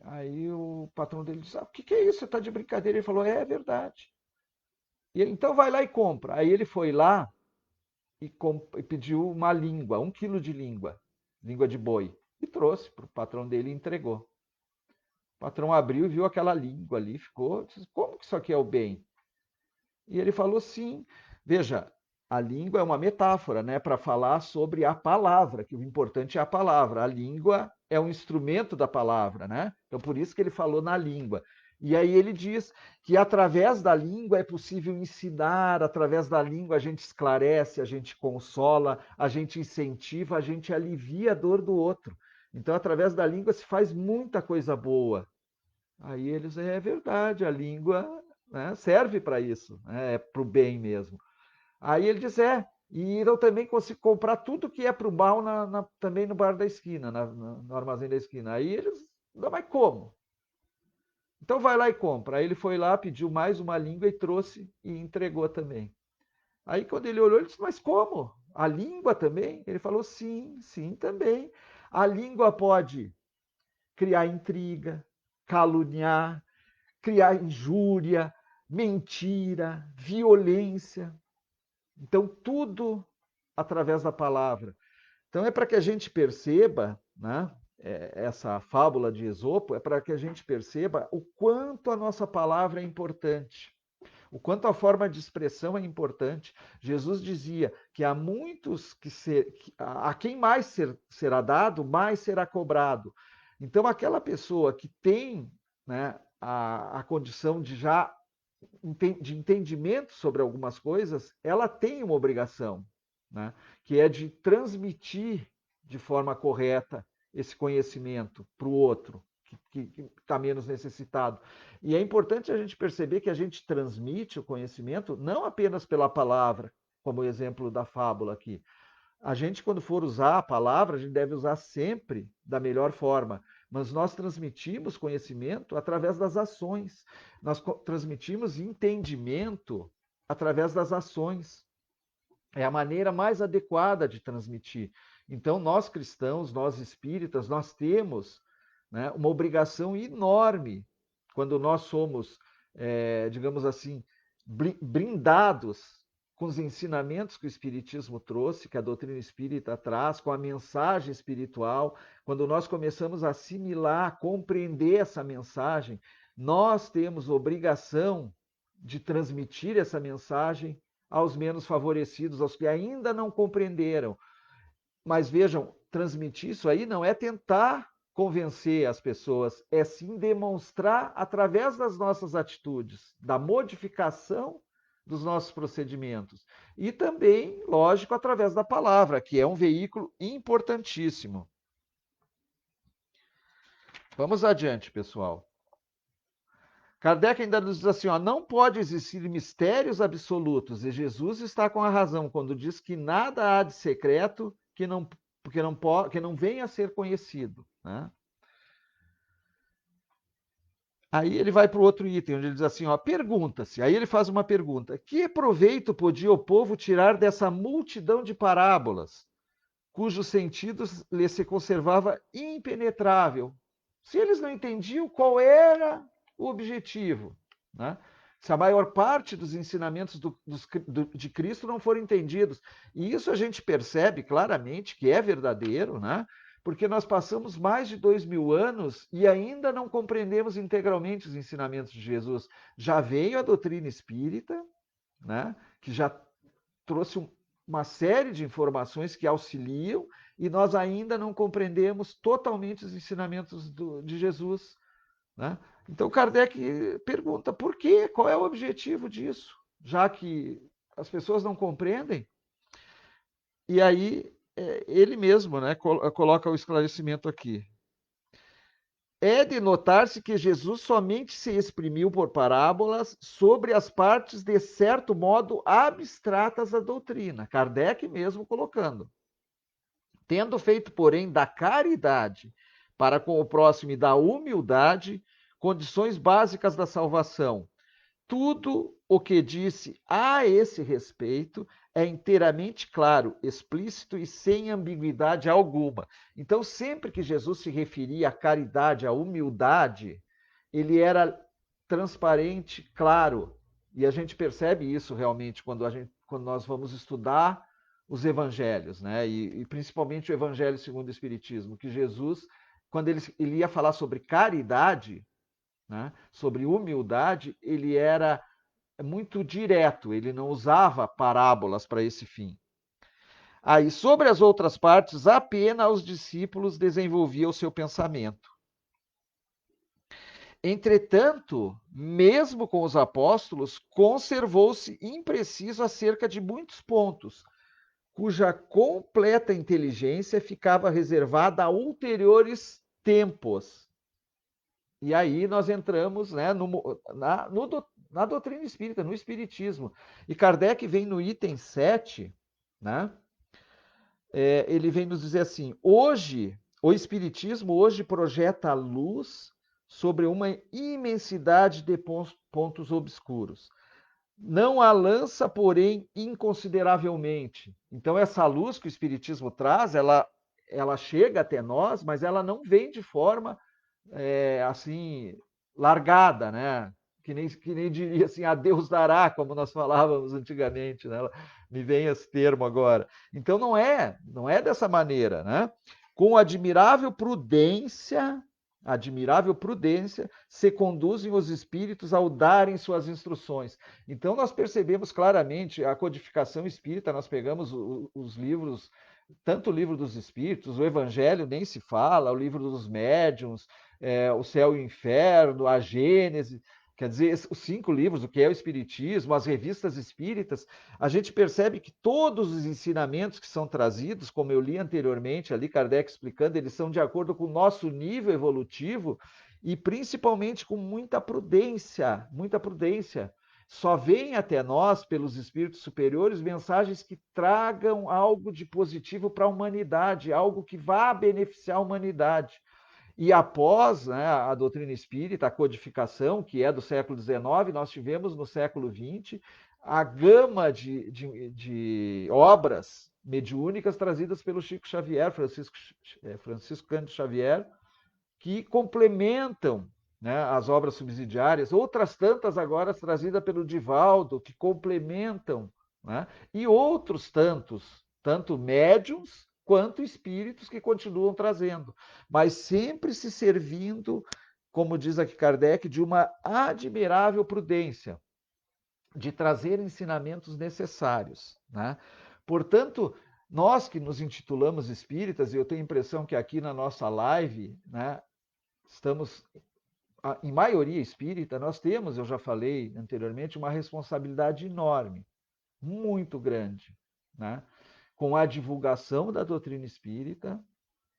Aí o patrão dele diz: o que é isso? Você está de brincadeira? Ele falou: é verdade. E ele, então vai lá e compra. Aí ele foi lá e pediu uma língua, 1 quilo de língua de boi, e trouxe para o patrão dele e entregou. O patrão abriu e viu aquela língua ali, ficou, disse, como que isso aqui é o bem? E ele falou, sim, veja, a língua é uma metáfora, né, para falar sobre a palavra, que o importante é a palavra. A língua é um instrumento da palavra, né? Então, por isso que ele falou na língua. E aí ele diz que através da língua é possível ensinar, através da língua a gente esclarece, a gente consola, a gente incentiva, a gente alivia a dor do outro. Então, através da língua se faz muita coisa boa. Aí eles, é verdade, a língua, né, serve para isso, né, é para o bem mesmo. Aí ele diz, e eu também consigo comprar tudo que é para o mal também no bar da esquina, no armazém da esquina. Aí eles, não, mas como? Então vai lá e compra. Aí ele foi lá, pediu mais uma língua e trouxe e entregou também. Aí quando ele olhou, ele disse, mas como? A língua também? Ele falou, sim, sim, também. A língua pode criar intriga, caluniar, criar injúria, mentira, violência. Então, tudo através da palavra. Então, é para que a gente perceba, né, essa fábula de Esopo, é para que a gente perceba o quanto a nossa palavra é importante, o quanto a forma de expressão é importante. Jesus dizia que há muitos a quem mais será dado, mais será cobrado. Então, aquela pessoa que tem, né, a condição de entendimento sobre algumas coisas, ela tem uma obrigação, né, que é de transmitir de forma correta esse conhecimento para o outro, que está menos necessitado. E é importante a gente perceber que a gente transmite o conhecimento não apenas pela palavra, como o exemplo da fábula aqui. A gente, quando for usar a palavra, a gente deve usar sempre da melhor forma. Mas nós transmitimos conhecimento através das ações. Nós transmitimos entendimento através das ações. É a maneira mais adequada de transmitir. Então, nós cristãos, nós espíritas, nós temos, né, uma obrigação enorme quando nós somos, digamos assim, brindados com os ensinamentos que o Espiritismo trouxe, que a doutrina espírita traz, com a mensagem espiritual. Quando nós começamos a assimilar, compreender essa mensagem, nós temos obrigação de transmitir essa mensagem aos menos favorecidos, aos que ainda não compreenderam. Mas vejam, transmitir isso aí não é tentar convencer as pessoas, é sim demonstrar através das nossas atitudes, da modificação dos nossos procedimentos. E também, lógico, através da palavra, que é um veículo importantíssimo. Vamos adiante, pessoal. Kardec ainda nos diz assim, ó, não pode existir mistérios absolutos, e Jesus está com a razão quando diz que nada há de secreto que não venha a ser conhecido. Né? Aí ele vai para o outro item, onde ele diz assim, ó, pergunta-se, aí ele faz uma pergunta, que proveito podia o povo tirar dessa multidão de parábolas, cujo sentido lhe se conservava impenetrável? Se eles não entendiam qual era o objetivo, né? Se a maior parte dos ensinamentos de Cristo não foram entendidos. E isso a gente percebe claramente que é verdadeiro, né? Porque nós passamos mais de 2000 anos e ainda não compreendemos integralmente os ensinamentos de Jesus. Já veio a doutrina espírita, né? Que já trouxe uma série de informações que auxiliam e nós ainda não compreendemos totalmente os ensinamentos de Jesus. Né? Então, Kardec pergunta por quê? Qual é o objetivo disso? Já que as pessoas não compreendem. E aí, ele mesmo, né, coloca o esclarecimento aqui. É de notar-se que Jesus somente se exprimiu por parábolas sobre as partes de certo modo abstratas da doutrina. Kardec mesmo colocando. Tendo feito, porém, da caridade para com o próximo e da humildade, condições básicas da salvação. Tudo o que disse a esse respeito é inteiramente claro, explícito e sem ambiguidade alguma. Então, sempre que Jesus se referia à caridade, à humildade, ele era transparente, claro. E a gente percebe isso realmente quando nós vamos estudar os evangelhos, né? E principalmente o evangelho segundo o Espiritismo, que Jesus, quando ele ia falar sobre caridade, né, sobre humildade, ele era muito direto, ele não usava parábolas para esse fim. Aí, sobre as outras partes, apenas os discípulos desenvolviam o seu pensamento. Entretanto, mesmo com os apóstolos, conservou-se impreciso acerca de muitos pontos, cuja completa inteligência ficava reservada a ulteriores tempos. E aí nós entramos, né, na doutrina espírita, no espiritismo. E Kardec vem no item 7, né, ele vem nos dizer assim: hoje, o Espiritismo hoje projeta a luz sobre uma imensidade de pontos obscuros. Não a lança, porém, inconsideravelmente. Então, essa luz que o Espiritismo traz, ela chega até nós, mas ela não vem de forma assim, largada, né? Que nem diria assim, a Deus dará, como nós falávamos antigamente, né? Me vem esse termo agora. Então não é dessa maneira, né? Com admirável prudência, se conduzem os espíritos ao darem suas instruções. Então nós percebemos claramente a codificação espírita, nós pegamos os livros, tanto o livro dos espíritos, o evangelho nem se fala, o livro dos médiuns, o céu e o inferno, a Gênese, quer dizer, os 5 livros, o que é o Espiritismo, as revistas espíritas, a gente percebe que todos os ensinamentos que são trazidos, como eu li anteriormente, ali Kardec explicando, eles são de acordo com o nosso nível evolutivo e principalmente com muita prudência, muita prudência. Só vêm até nós, pelos espíritos superiores, mensagens que tragam algo de positivo para a humanidade, algo que vá beneficiar a humanidade. E após, né, a doutrina espírita, a codificação, que é do século XIX, nós tivemos no século XX a gama de obras mediúnicas trazidas pelo Chico Xavier, Francisco Cândido Xavier, que complementam, né, as obras subsidiárias, outras tantas agora trazidas pelo Divaldo, que complementam, né, e outros tantos, tanto médiums quanto espíritos que continuam trazendo, mas sempre se servindo, como diz aqui Kardec, de uma admirável prudência, de trazer ensinamentos necessários, né? Portanto, nós que nos intitulamos espíritas, e eu tenho a impressão que aqui na nossa live, né, estamos em maioria espírita, nós temos, eu já falei anteriormente, uma responsabilidade enorme, muito grande, né? Com a divulgação da doutrina espírita,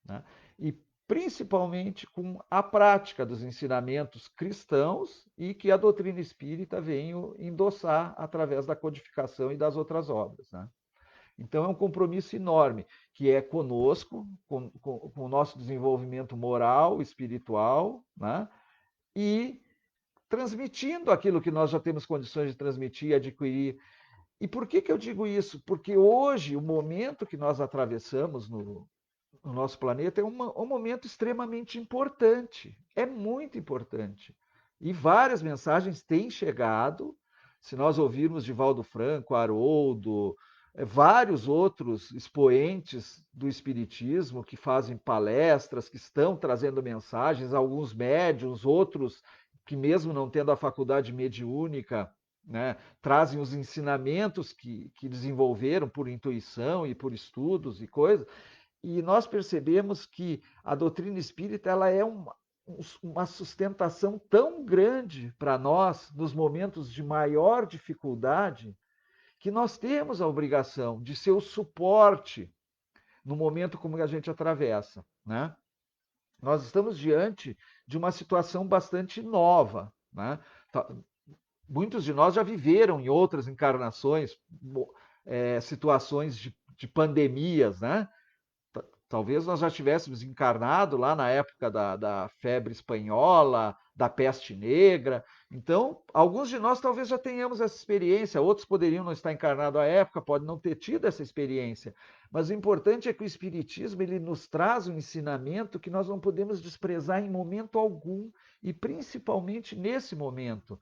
né? E principalmente com a prática dos ensinamentos cristãos e que a doutrina espírita vem endossar através da codificação e das outras obras, né? Então é um compromisso enorme, que é conosco, com o nosso desenvolvimento moral, espiritual, né? E transmitindo aquilo que nós já temos condições de transmitir e adquirir. E por que eu digo isso? Porque hoje, o momento que nós atravessamos no nosso planeta é um momento extremamente importante. É muito importante. E várias mensagens têm chegado. Se nós ouvirmos Divaldo Franco, Haroldo, vários outros expoentes do Espiritismo que fazem palestras, que estão trazendo mensagens, alguns médiuns, outros que, mesmo não tendo a faculdade mediúnica, né, trazem os ensinamentos que desenvolveram por intuição e por estudos e coisas. E nós percebemos que a doutrina espírita ela é uma sustentação tão grande para nós nos momentos de maior dificuldade que nós temos a obrigação de ser o suporte no momento como a gente atravessa, né? Nós estamos diante de uma situação bastante nova, né? Muitos de nós já viveram em outras encarnações situações de pandemias, né? Talvez nós já tivéssemos encarnado lá na época da febre espanhola, da peste negra. Então, alguns de nós talvez já tenhamos essa experiência, outros poderiam não estar encarnados à época, podem não ter tido essa experiência. Mas o importante é que o Espiritismo ele nos traz um ensinamento que nós não podemos desprezar em momento algum, e principalmente nesse momento,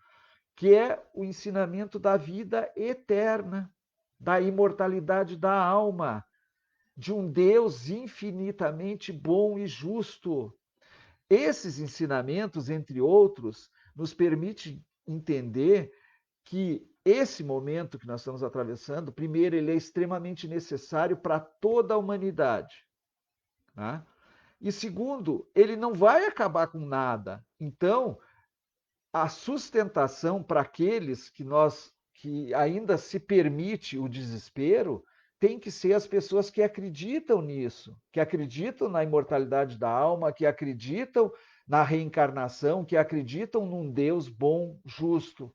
que é o ensinamento da vida eterna, da imortalidade da alma, de um Deus infinitamente bom e justo. Esses ensinamentos, entre outros, nos permitem entender que esse momento que nós estamos atravessando, primeiro, ele é extremamente necessário para toda a humanidade. Né? E segundo, ele não vai acabar com nada. Então, a sustentação para aqueles que ainda se permite o desespero tem que ser as pessoas que acreditam nisso, que acreditam na imortalidade da alma, que acreditam na reencarnação, que acreditam num Deus bom, justo,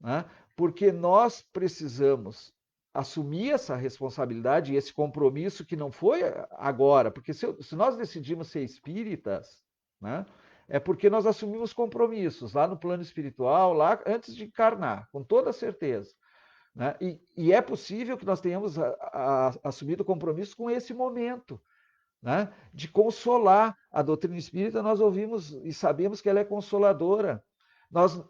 né? Porque nós precisamos assumir essa responsabilidade e esse compromisso que não foi agora, porque se nós decidimos ser espíritas, né, é porque nós assumimos compromissos lá no plano espiritual, lá antes de encarnar, com toda certeza. Né? E é possível que nós tenhamos assumido compromisso com esse momento, né, de consolar. A doutrina espírita, nós ouvimos e sabemos que ela é consoladora.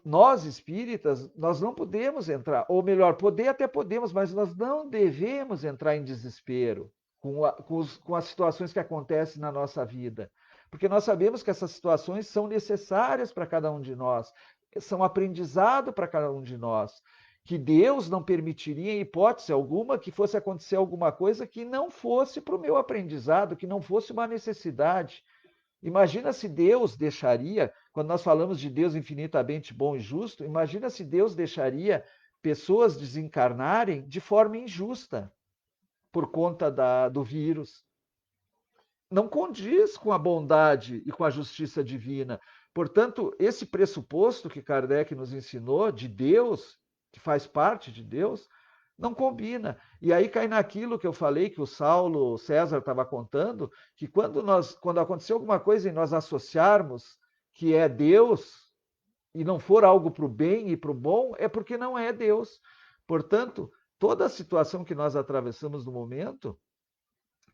Nós espíritas, nós não podemos entrar, ou melhor, poder até podemos, mas nós não devemos entrar em desespero com as situações que acontecem na nossa vida. Porque nós sabemos que essas situações são necessárias para cada um de nós, são aprendizado para cada um de nós. Que Deus não permitiria, em hipótese alguma, que fosse acontecer alguma coisa que não fosse para o meu aprendizado, que não fosse uma necessidade. Imagina se Deus deixaria, quando nós falamos de Deus infinitamente bom e justo, imagina se Deus deixaria pessoas desencarnarem de forma injusta por conta do vírus. Não condiz com a bondade e com a justiça divina. Portanto, esse pressuposto que Kardec nos ensinou de Deus, que faz parte de Deus, não combina. E aí cai naquilo que eu falei, que o Saulo César estava contando, que quando aconteceu alguma coisa e nós associarmos que é Deus, e não for algo para o bem e para o bom, é porque não é Deus. Portanto, toda a situação que nós atravessamos no momento,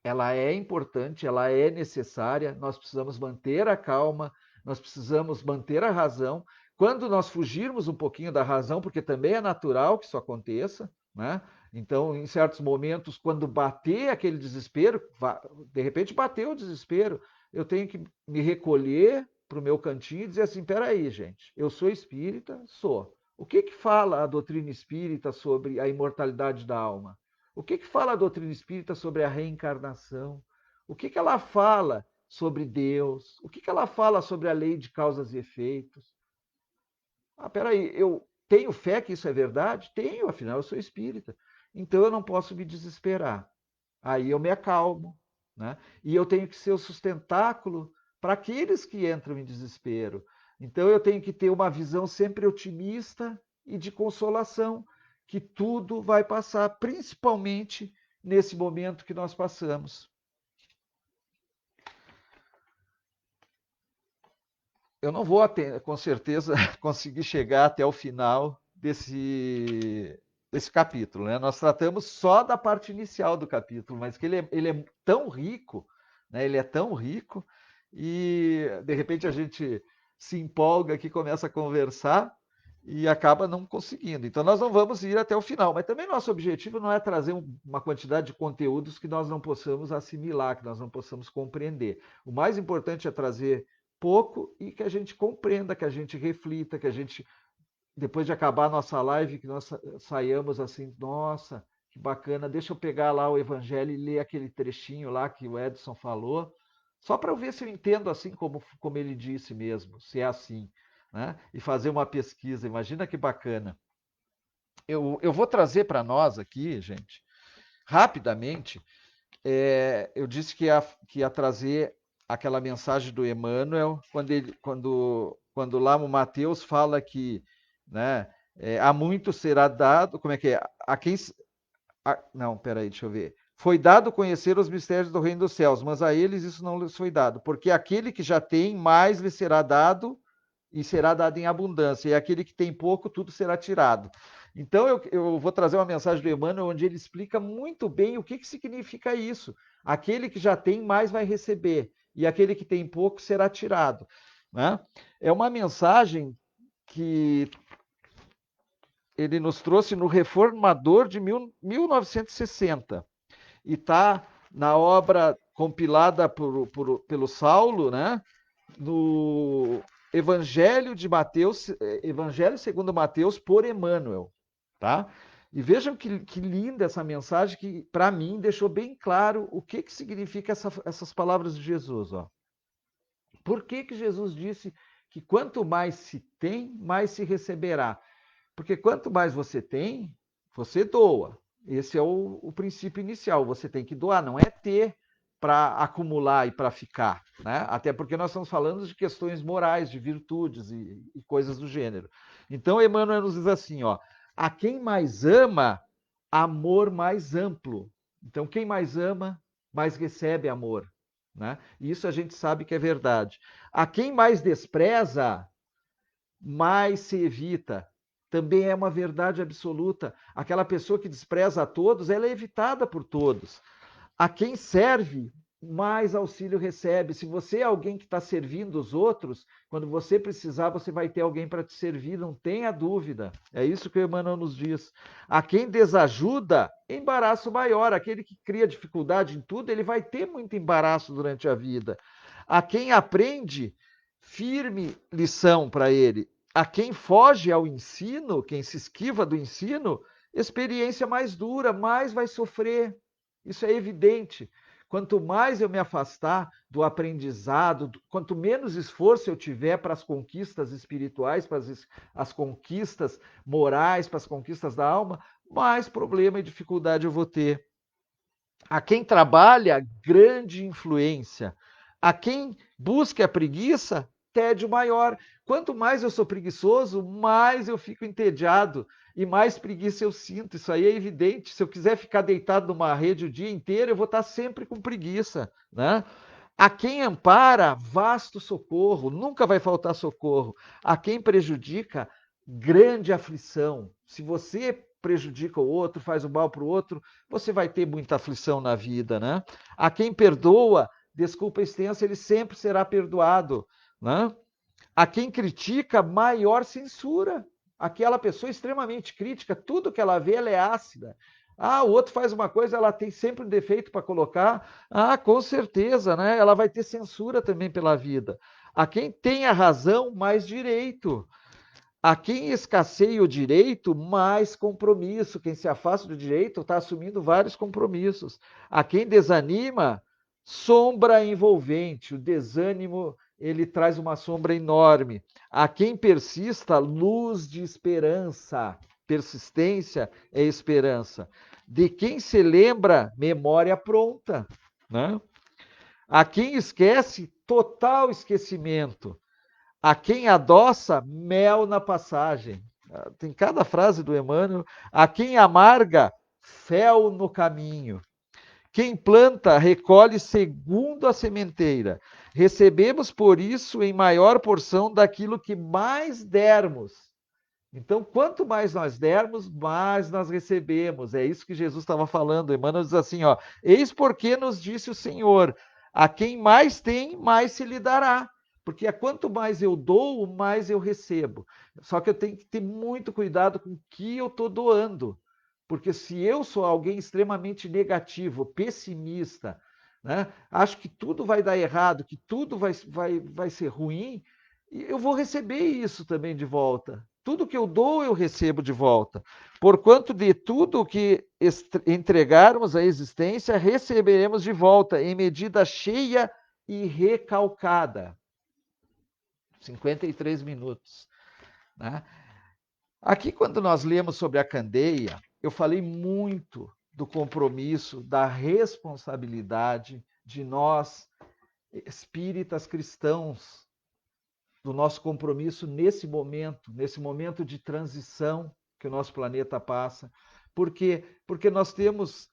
ela é importante, ela é necessária, nós precisamos manter a calma, nós precisamos manter a razão. Quando nós fugirmos um pouquinho da razão, porque também é natural que isso aconteça, né? Então, em certos momentos, quando bater aquele desespero, de repente bateu o desespero, eu tenho que me recolher para o meu cantinho e dizer assim, peraí, gente, eu sou espírita? Sou. O que que fala a doutrina espírita sobre a imortalidade da alma? O que que fala a doutrina espírita sobre a reencarnação? O que que ela fala sobre Deus? O que que ela fala sobre a lei de causas e efeitos? Ah, peraí, eu tenho fé que isso é verdade? Tenho, afinal eu sou espírita. Então eu não posso me desesperar. Aí eu me acalmo, né? E eu tenho que ser o sustentáculo para aqueles que entram em desespero. Então eu tenho que ter uma visão sempre otimista e de consolação, que tudo vai passar, principalmente nesse momento que nós passamos. Eu não vou, com certeza, conseguir chegar até o final desse capítulo, né? Nós tratamos só da parte inicial do capítulo, mas que ele é tão rico, né? Ele é tão rico, e de repente a gente se empolga aqui, começa a conversar e acaba não conseguindo. Então nós não vamos ir até o final, mas também nosso objetivo não é trazer uma quantidade de conteúdos que nós não possamos assimilar, que nós não possamos compreender. O mais importante é trazer pouco e que a gente compreenda, que a gente reflita, que a gente, depois de acabar a nossa live, que nós saiamos assim, nossa, que bacana, deixa eu pegar lá o evangelho e ler aquele trechinho lá que o Edson falou, só para eu ver se eu entendo assim como ele disse mesmo, se é assim, né? E fazer uma pesquisa, imagina que bacana. Eu vou trazer para nós aqui, gente, rapidamente, eu disse que ia trazer aquela mensagem do Emmanuel, quando lá o Mateus fala que, né, a muito será dado, como é que é? Não, peraí, deixa eu ver. Foi dado conhecer os mistérios do reino dos céus, mas a eles isso não lhes foi dado, porque aquele que já tem, mais lhe será dado, e será dado em abundância, e aquele que tem pouco, tudo será tirado. Então, eu vou trazer uma mensagem do Emmanuel, onde ele explica muito bem o que significa isso. Aquele que já tem, mais vai receber, e aquele que tem pouco será tirado. Né? É uma mensagem que ele nos trouxe no Reformador de 1960, e está na obra compilada pelo Saulo, né? No Evangelho de Mateus, Evangelho segundo Mateus, por Emmanuel. tá? E vejam que linda essa mensagem que, para mim, deixou bem claro o que significa essas palavras de Jesus. Ó. Por que Jesus disse que quanto mais se tem, mais se receberá? Porque quanto mais você tem, você doa. Esse é o princípio inicial. Você tem que doar, não é ter para acumular e para ficar. Né? Até porque nós estamos falando de questões morais, de virtudes e coisas do gênero. Então, Emmanuel nos diz assim: ó, a quem mais ama, amor mais amplo. Então, quem mais ama, mais recebe amor. Né? E isso a gente sabe que é verdade. A quem mais despreza, mais se evita. Também é uma verdade absoluta. Aquela pessoa que despreza a todos, ela é evitada por todos. A quem serve, mais auxílio recebe. Se você é alguém que está servindo os outros, quando você precisar, você vai ter alguém para te servir, não tenha dúvida. É isso que o Emmanuel nos diz. A quem desajuda, embaraço maior. Aquele que cria dificuldade em tudo, ele vai ter muito embaraço durante a vida. A quem aprende, firme lição para ele. A quem foge ao ensino, quem se esquiva do ensino, experiência mais dura, mais vai sofrer. Isso é evidente. Quanto mais eu me afastar do aprendizado, quanto menos esforço eu tiver para as conquistas espirituais, para as conquistas morais, para as conquistas da alma, mais problema e dificuldade eu vou ter. A quem trabalha, grande influência. A quem busca a preguiça, tédio maior. Quanto mais eu sou preguiçoso, mais eu fico entediado e mais preguiça eu sinto. Isso aí é evidente. Se eu quiser ficar deitado numa rede o dia inteiro, eu vou estar sempre com preguiça, né? A quem ampara, vasto socorro, nunca vai faltar socorro. A quem prejudica, grande aflição. Se você prejudica o outro, faz o mal para o outro, você vai ter muita aflição na vida, né? A quem perdoa, desculpa extensa, ele sempre será perdoado, né? A quem critica, maior censura. Aquela pessoa extremamente crítica, tudo que ela vê, ela é ácida. Ah, o outro faz uma coisa, ela tem sempre um defeito para colocar. Ah, com certeza, né? Ela vai ter censura também pela vida. A quem tem a razão, mais direito. A quem escasseia o direito, mais compromisso. Quem se afasta do direito está assumindo vários compromissos. A quem desanima, sombra envolvente. O desânimo, ele traz uma sombra enorme. A quem persista, luz de esperança. Persistência é esperança. De quem se lembra, memória pronta. Né? A quem esquece, total esquecimento. A quem adoça, mel na passagem. Tem cada frase do Emmanuel. A quem amarga, fel no caminho. Quem planta, recolhe segundo a sementeira. Recebemos, por isso, em maior porção daquilo que mais dermos. Então, quanto mais nós dermos, mais nós recebemos. É isso que Jesus estava falando. Emmanuel diz assim, ó, eis porque nos disse o Senhor, a quem mais tem, mais se lhe dará. Porque quanto mais eu dou, mais eu recebo. Só que eu tenho que ter muito cuidado com o que eu estou doando. Porque se eu sou alguém extremamente negativo, pessimista, né, acho que tudo vai dar errado, que tudo vai ser ruim, eu vou receber isso também de volta. Tudo que eu dou, eu recebo de volta. Porquanto de tudo que entregarmos à existência, receberemos de volta, em medida cheia e recalcada. 53 minutos. Né? Aqui, quando nós lemos sobre a candeia, eu falei muito do compromisso, da responsabilidade de nós, espíritas cristãos, do nosso compromisso nesse momento de transição que o nosso planeta passa. Por quê? Porque nós temos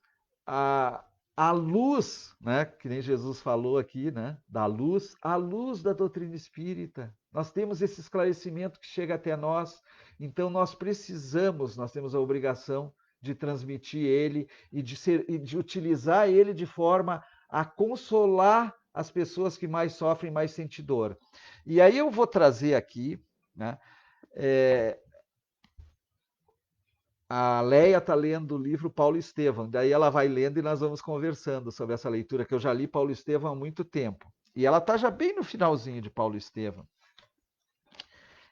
a luz, né, que nem Jesus falou aqui, né, da luz, a luz da doutrina espírita. Nós temos esse esclarecimento que chega até nós, então nós temos a obrigação de transmitir ele e de utilizar ele de forma a consolar as pessoas que mais sofrem, mais sentem dor. E aí eu vou trazer aqui, né, a Leia está lendo o livro Paulo Estevam, daí ela vai lendo e nós vamos conversando sobre essa leitura, que eu já li Paulo Estevam há muito tempo. E ela está já bem no finalzinho de Paulo Estevam.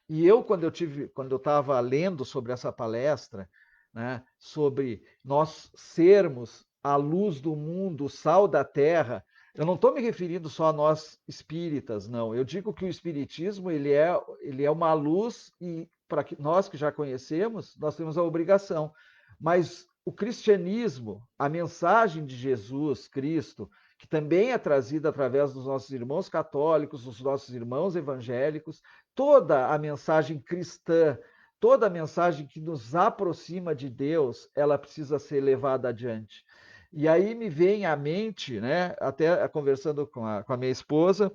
E eu, quando eu estava lendo sobre essa palestra, né, sobre nós sermos a luz do mundo, o sal da terra, eu não estou me referindo só a nós espíritas, não. Eu digo que o espiritismo ele é uma luz e para nós que já conhecemos, nós temos a obrigação. Mas o cristianismo, a mensagem de Jesus Cristo, que também é trazida através dos nossos irmãos católicos, dos nossos irmãos evangélicos, toda a mensagem cristã, toda a mensagem que nos aproxima de Deus, ela precisa ser levada adiante. E aí me vem à mente, né, até conversando com a minha esposa,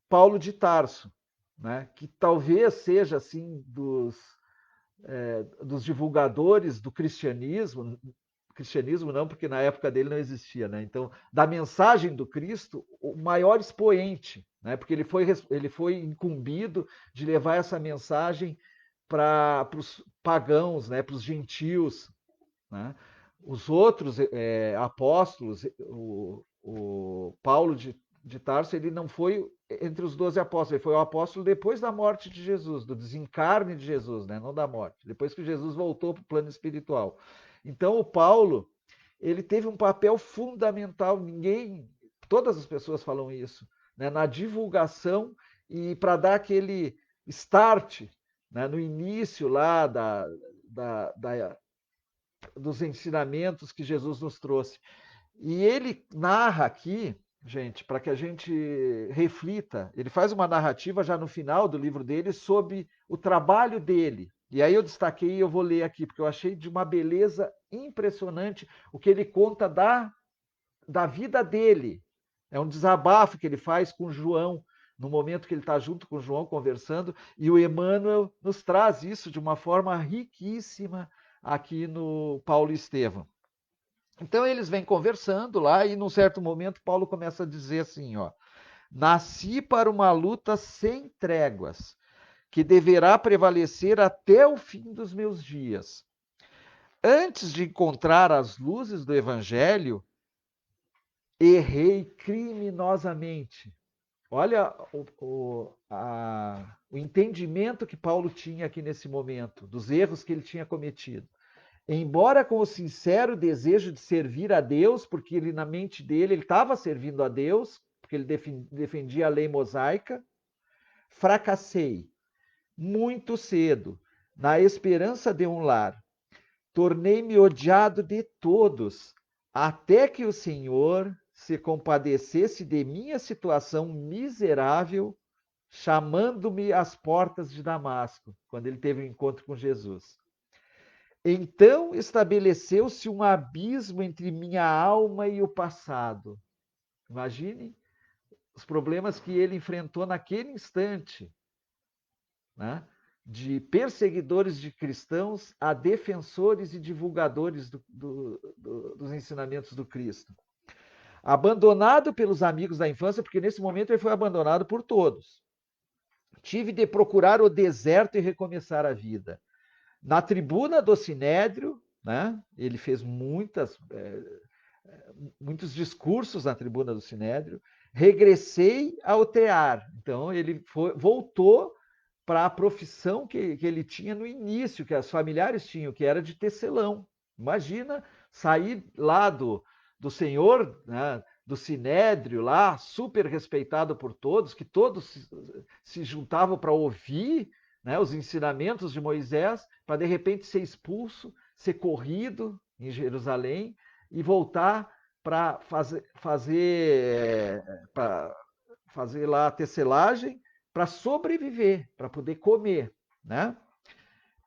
Paulo de Tarso, né, que talvez seja assim dos divulgadores do cristianismo não, porque na época dele não existia, né? Então, da mensagem do Cristo, o maior expoente, né? Porque ele foi incumbido de levar essa mensagem para os pagãos, né? Para os gentios, né? Os outros apóstolos, o Paulo de Tarso, ele não foi entre os 12 apóstolos, ele foi o apóstolo depois da morte de Jesus, do desencarne de Jesus, né? Não da morte, depois que Jesus voltou para o plano espiritual. Então, o Paulo, ele teve um papel fundamental, todas as pessoas falam isso, né? Na divulgação e para dar aquele start, né? No início lá dos ensinamentos que Jesus nos trouxe. E ele narra aqui, gente, para que a gente reflita, ele faz uma narrativa já no final do livro dele sobre o trabalho dele. E aí eu destaquei e eu vou ler aqui, porque eu achei de uma beleza impressionante o que ele conta da vida dele. É um desabafo que ele faz com João, no momento que ele está junto com João conversando, e o Emmanuel nos traz isso de uma forma riquíssima aqui no Paulo e Estevão. Então eles vêm conversando lá e num certo momento Paulo começa a dizer assim, ó: "Nasci para uma luta sem tréguas, que deverá prevalecer até o fim dos meus dias. Antes de encontrar as luzes do evangelho, errei criminosamente." Olha o entendimento que Paulo tinha aqui nesse momento, dos erros que ele tinha cometido. Embora com o sincero desejo de servir a Deus, porque ele na mente dele ele estava servindo a Deus, porque ele defendia a lei mosaica, fracassei muito cedo na esperança de um lar. Tornei-me odiado de todos, até que o Senhor se compadecesse de minha situação miserável, chamando-me às portas de Damasco, quando ele teve um encontro com Jesus. Então estabeleceu-se um abismo entre minha alma e o passado. Imagine os problemas que ele enfrentou naquele instante, né? De perseguidores de cristãos a defensores e divulgadores dos ensinamentos do Cristo. Abandonado pelos amigos da infância, porque nesse momento ele foi abandonado por todos. Tive de procurar o deserto e recomeçar a vida. Na tribuna do Sinédrio, né, ele fez muitos discursos na tribuna do Sinédrio, regressei ao tear. Então, ele voltou para a profissão que ele tinha no início, que os familiares tinham, que era de tecelão. Imagina sair lá do senhor, né, do Sinédrio lá, super respeitado por todos, que todos se juntavam para ouvir, né, os ensinamentos de Moisés, para de repente ser expulso, ser corrido em Jerusalém e voltar para fazer lá a tecelagem para sobreviver, para poder comer, né?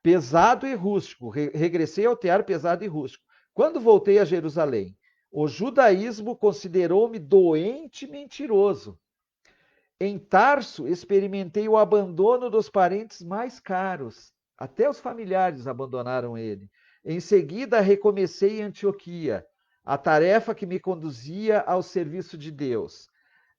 Pesado e rústico. Regressei ao tear pesado e rústico. Quando voltei a Jerusalém, o judaísmo considerou-me doente e mentiroso. Em Tarso, experimentei o abandono dos parentes mais caros. Até os familiares abandonaram ele. Em seguida, recomecei em Antioquia, a tarefa que me conduzia ao serviço de Deus.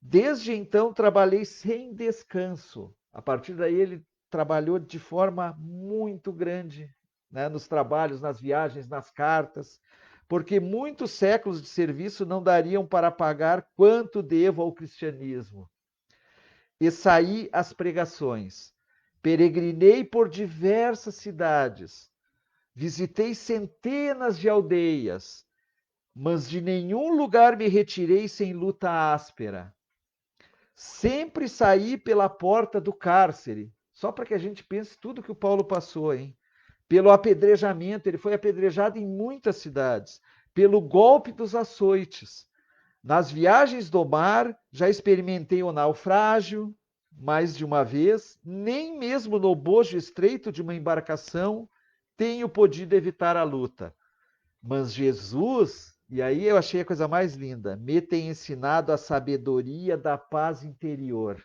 Desde então, trabalhei sem descanso. A partir daí, ele trabalhou de forma muito grande, né, nos trabalhos, nas viagens, nas cartas, porque muitos séculos de serviço não dariam para pagar quanto devo ao cristianismo. E saí às pregações. Peregrinei por diversas cidades. visitei centenas de aldeias, mas de nenhum lugar me retirei sem luta áspera. Sempre saí pela porta do cárcere. Só para que a gente pense tudo que o Paulo passou, hein? Pelo apedrejamento, ele foi apedrejado em muitas cidades, pelo golpe dos açoites. Nas viagens do mar, já experimentei o naufrágio mais de uma vez, nem mesmo no bojo estreito de uma embarcação tenho podido evitar a luta. Mas Jesus, e aí eu achei a coisa mais linda, me tem ensinado a sabedoria da paz interior,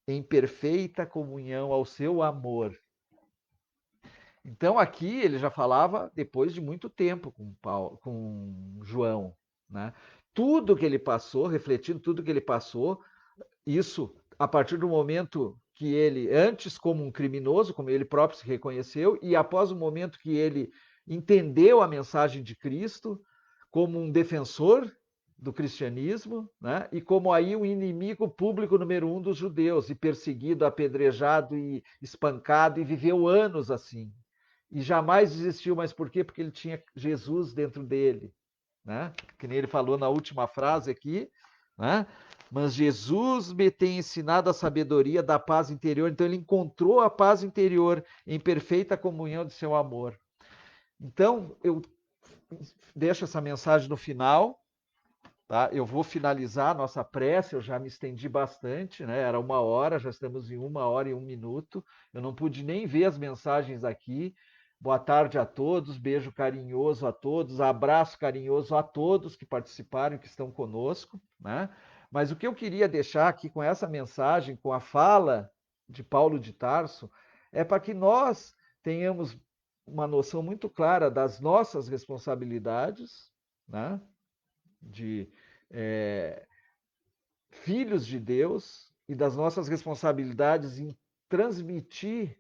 em perfeita comunhão ao seu amor. Então aqui ele já falava depois de muito tempo com Paulo, com João, né? Tudo que ele passou, refletindo tudo que ele passou, isso a partir do momento que ele, antes como um criminoso, como ele próprio se reconheceu, e após o momento que ele entendeu a mensagem de Cristo como um defensor do cristianismo, né? E como aí o inimigo público número um dos judeus, e perseguido, apedrejado e espancado, e viveu anos assim. E jamais desistiu, mas por quê? Porque ele tinha Jesus dentro dele, né? Que nem ele falou na última frase aqui, né? Mas Jesus me tem ensinado a sabedoria da paz interior. Então ele encontrou a paz interior em perfeita comunhão de seu amor. Então eu deixo essa mensagem no final, tá? Eu vou finalizar a nossa prece. Eu já me estendi bastante, né? Era 1 hora, já estamos em 1 hora e 1 minuto. Eu não pude nem ver as mensagens aqui. Boa tarde a todos, beijo carinhoso a todos, abraço carinhoso a todos que participaram e que estão conosco, né? Mas o que eu queria deixar aqui com essa mensagem, com a fala de Paulo de Tarso, é para que nós tenhamos uma noção muito clara das nossas responsabilidades, né? De filhos de Deus e das nossas responsabilidades em transmitir,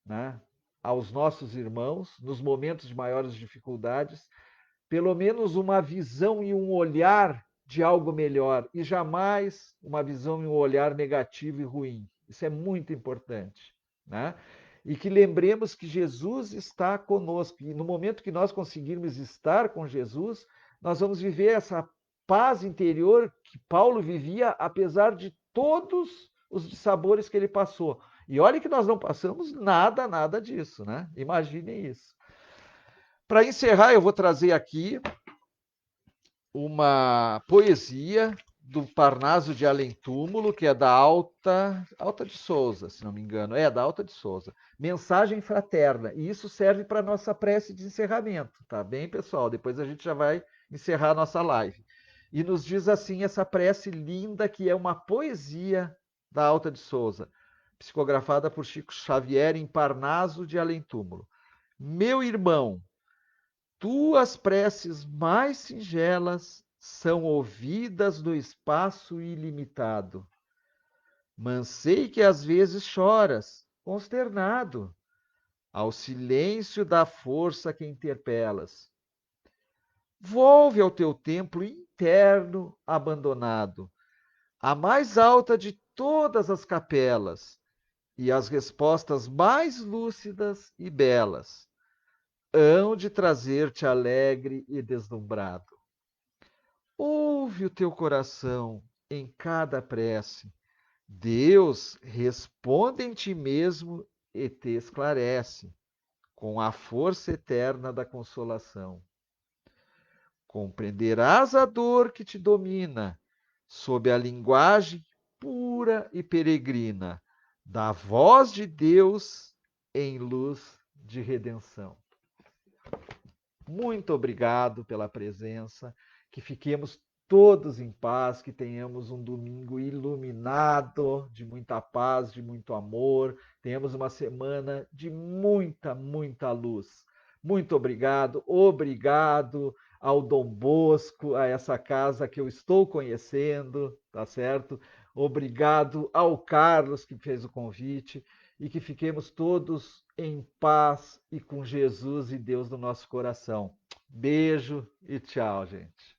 né, aos nossos irmãos, nos momentos de maiores dificuldades, pelo menos uma visão e um olhar de algo melhor, e jamais uma visão e um olhar negativo e ruim. Isso é muito importante, né? E que lembremos que Jesus está conosco, e no momento que nós conseguirmos estar com Jesus, nós vamos viver essa paz interior que Paulo vivia, apesar de todos os dissabores que ele passou. E olha que nós não passamos nada, nada disso, né? Imaginem isso. Para encerrar, eu vou trazer aqui uma poesia do Parnaso de Além Túmulo, que é da Alta de Souza, se não me engano. É, da Alta de Souza. Mensagem fraterna. E isso serve para a nossa prece de encerramento, tá bem, pessoal? Depois a gente já vai encerrar a nossa live. E nos diz assim essa prece linda, que é uma poesia da Alta de Souza, psicografada por Chico Xavier em Parnaso de Além Túmulo. Meu irmão, tuas preces mais singelas são ouvidas no espaço ilimitado. Mas sei que às vezes choras, consternado, ao silêncio da força que interpelas. Volve ao teu templo interno abandonado, a mais alta de todas as capelas, e as respostas mais lúcidas e belas hão de trazer-te alegre e deslumbrado. Ouve o teu coração em cada prece. Deus responde em ti mesmo e te esclarece, com a força eterna da consolação. Compreenderás a dor que te domina, sob a linguagem pura e peregrina da voz de Deus em luz de redenção. Muito obrigado pela presença, que fiquemos todos em paz, que tenhamos um domingo iluminado de muita paz, de muito amor, tenhamos uma semana de muita, muita luz. Muito obrigado, obrigado ao Dom Bosco, a essa casa que eu estou conhecendo, tá certo? Obrigado ao Carlos que fez o convite e que fiquemos todos em paz e com Jesus e Deus no nosso coração. Beijo e tchau, gente.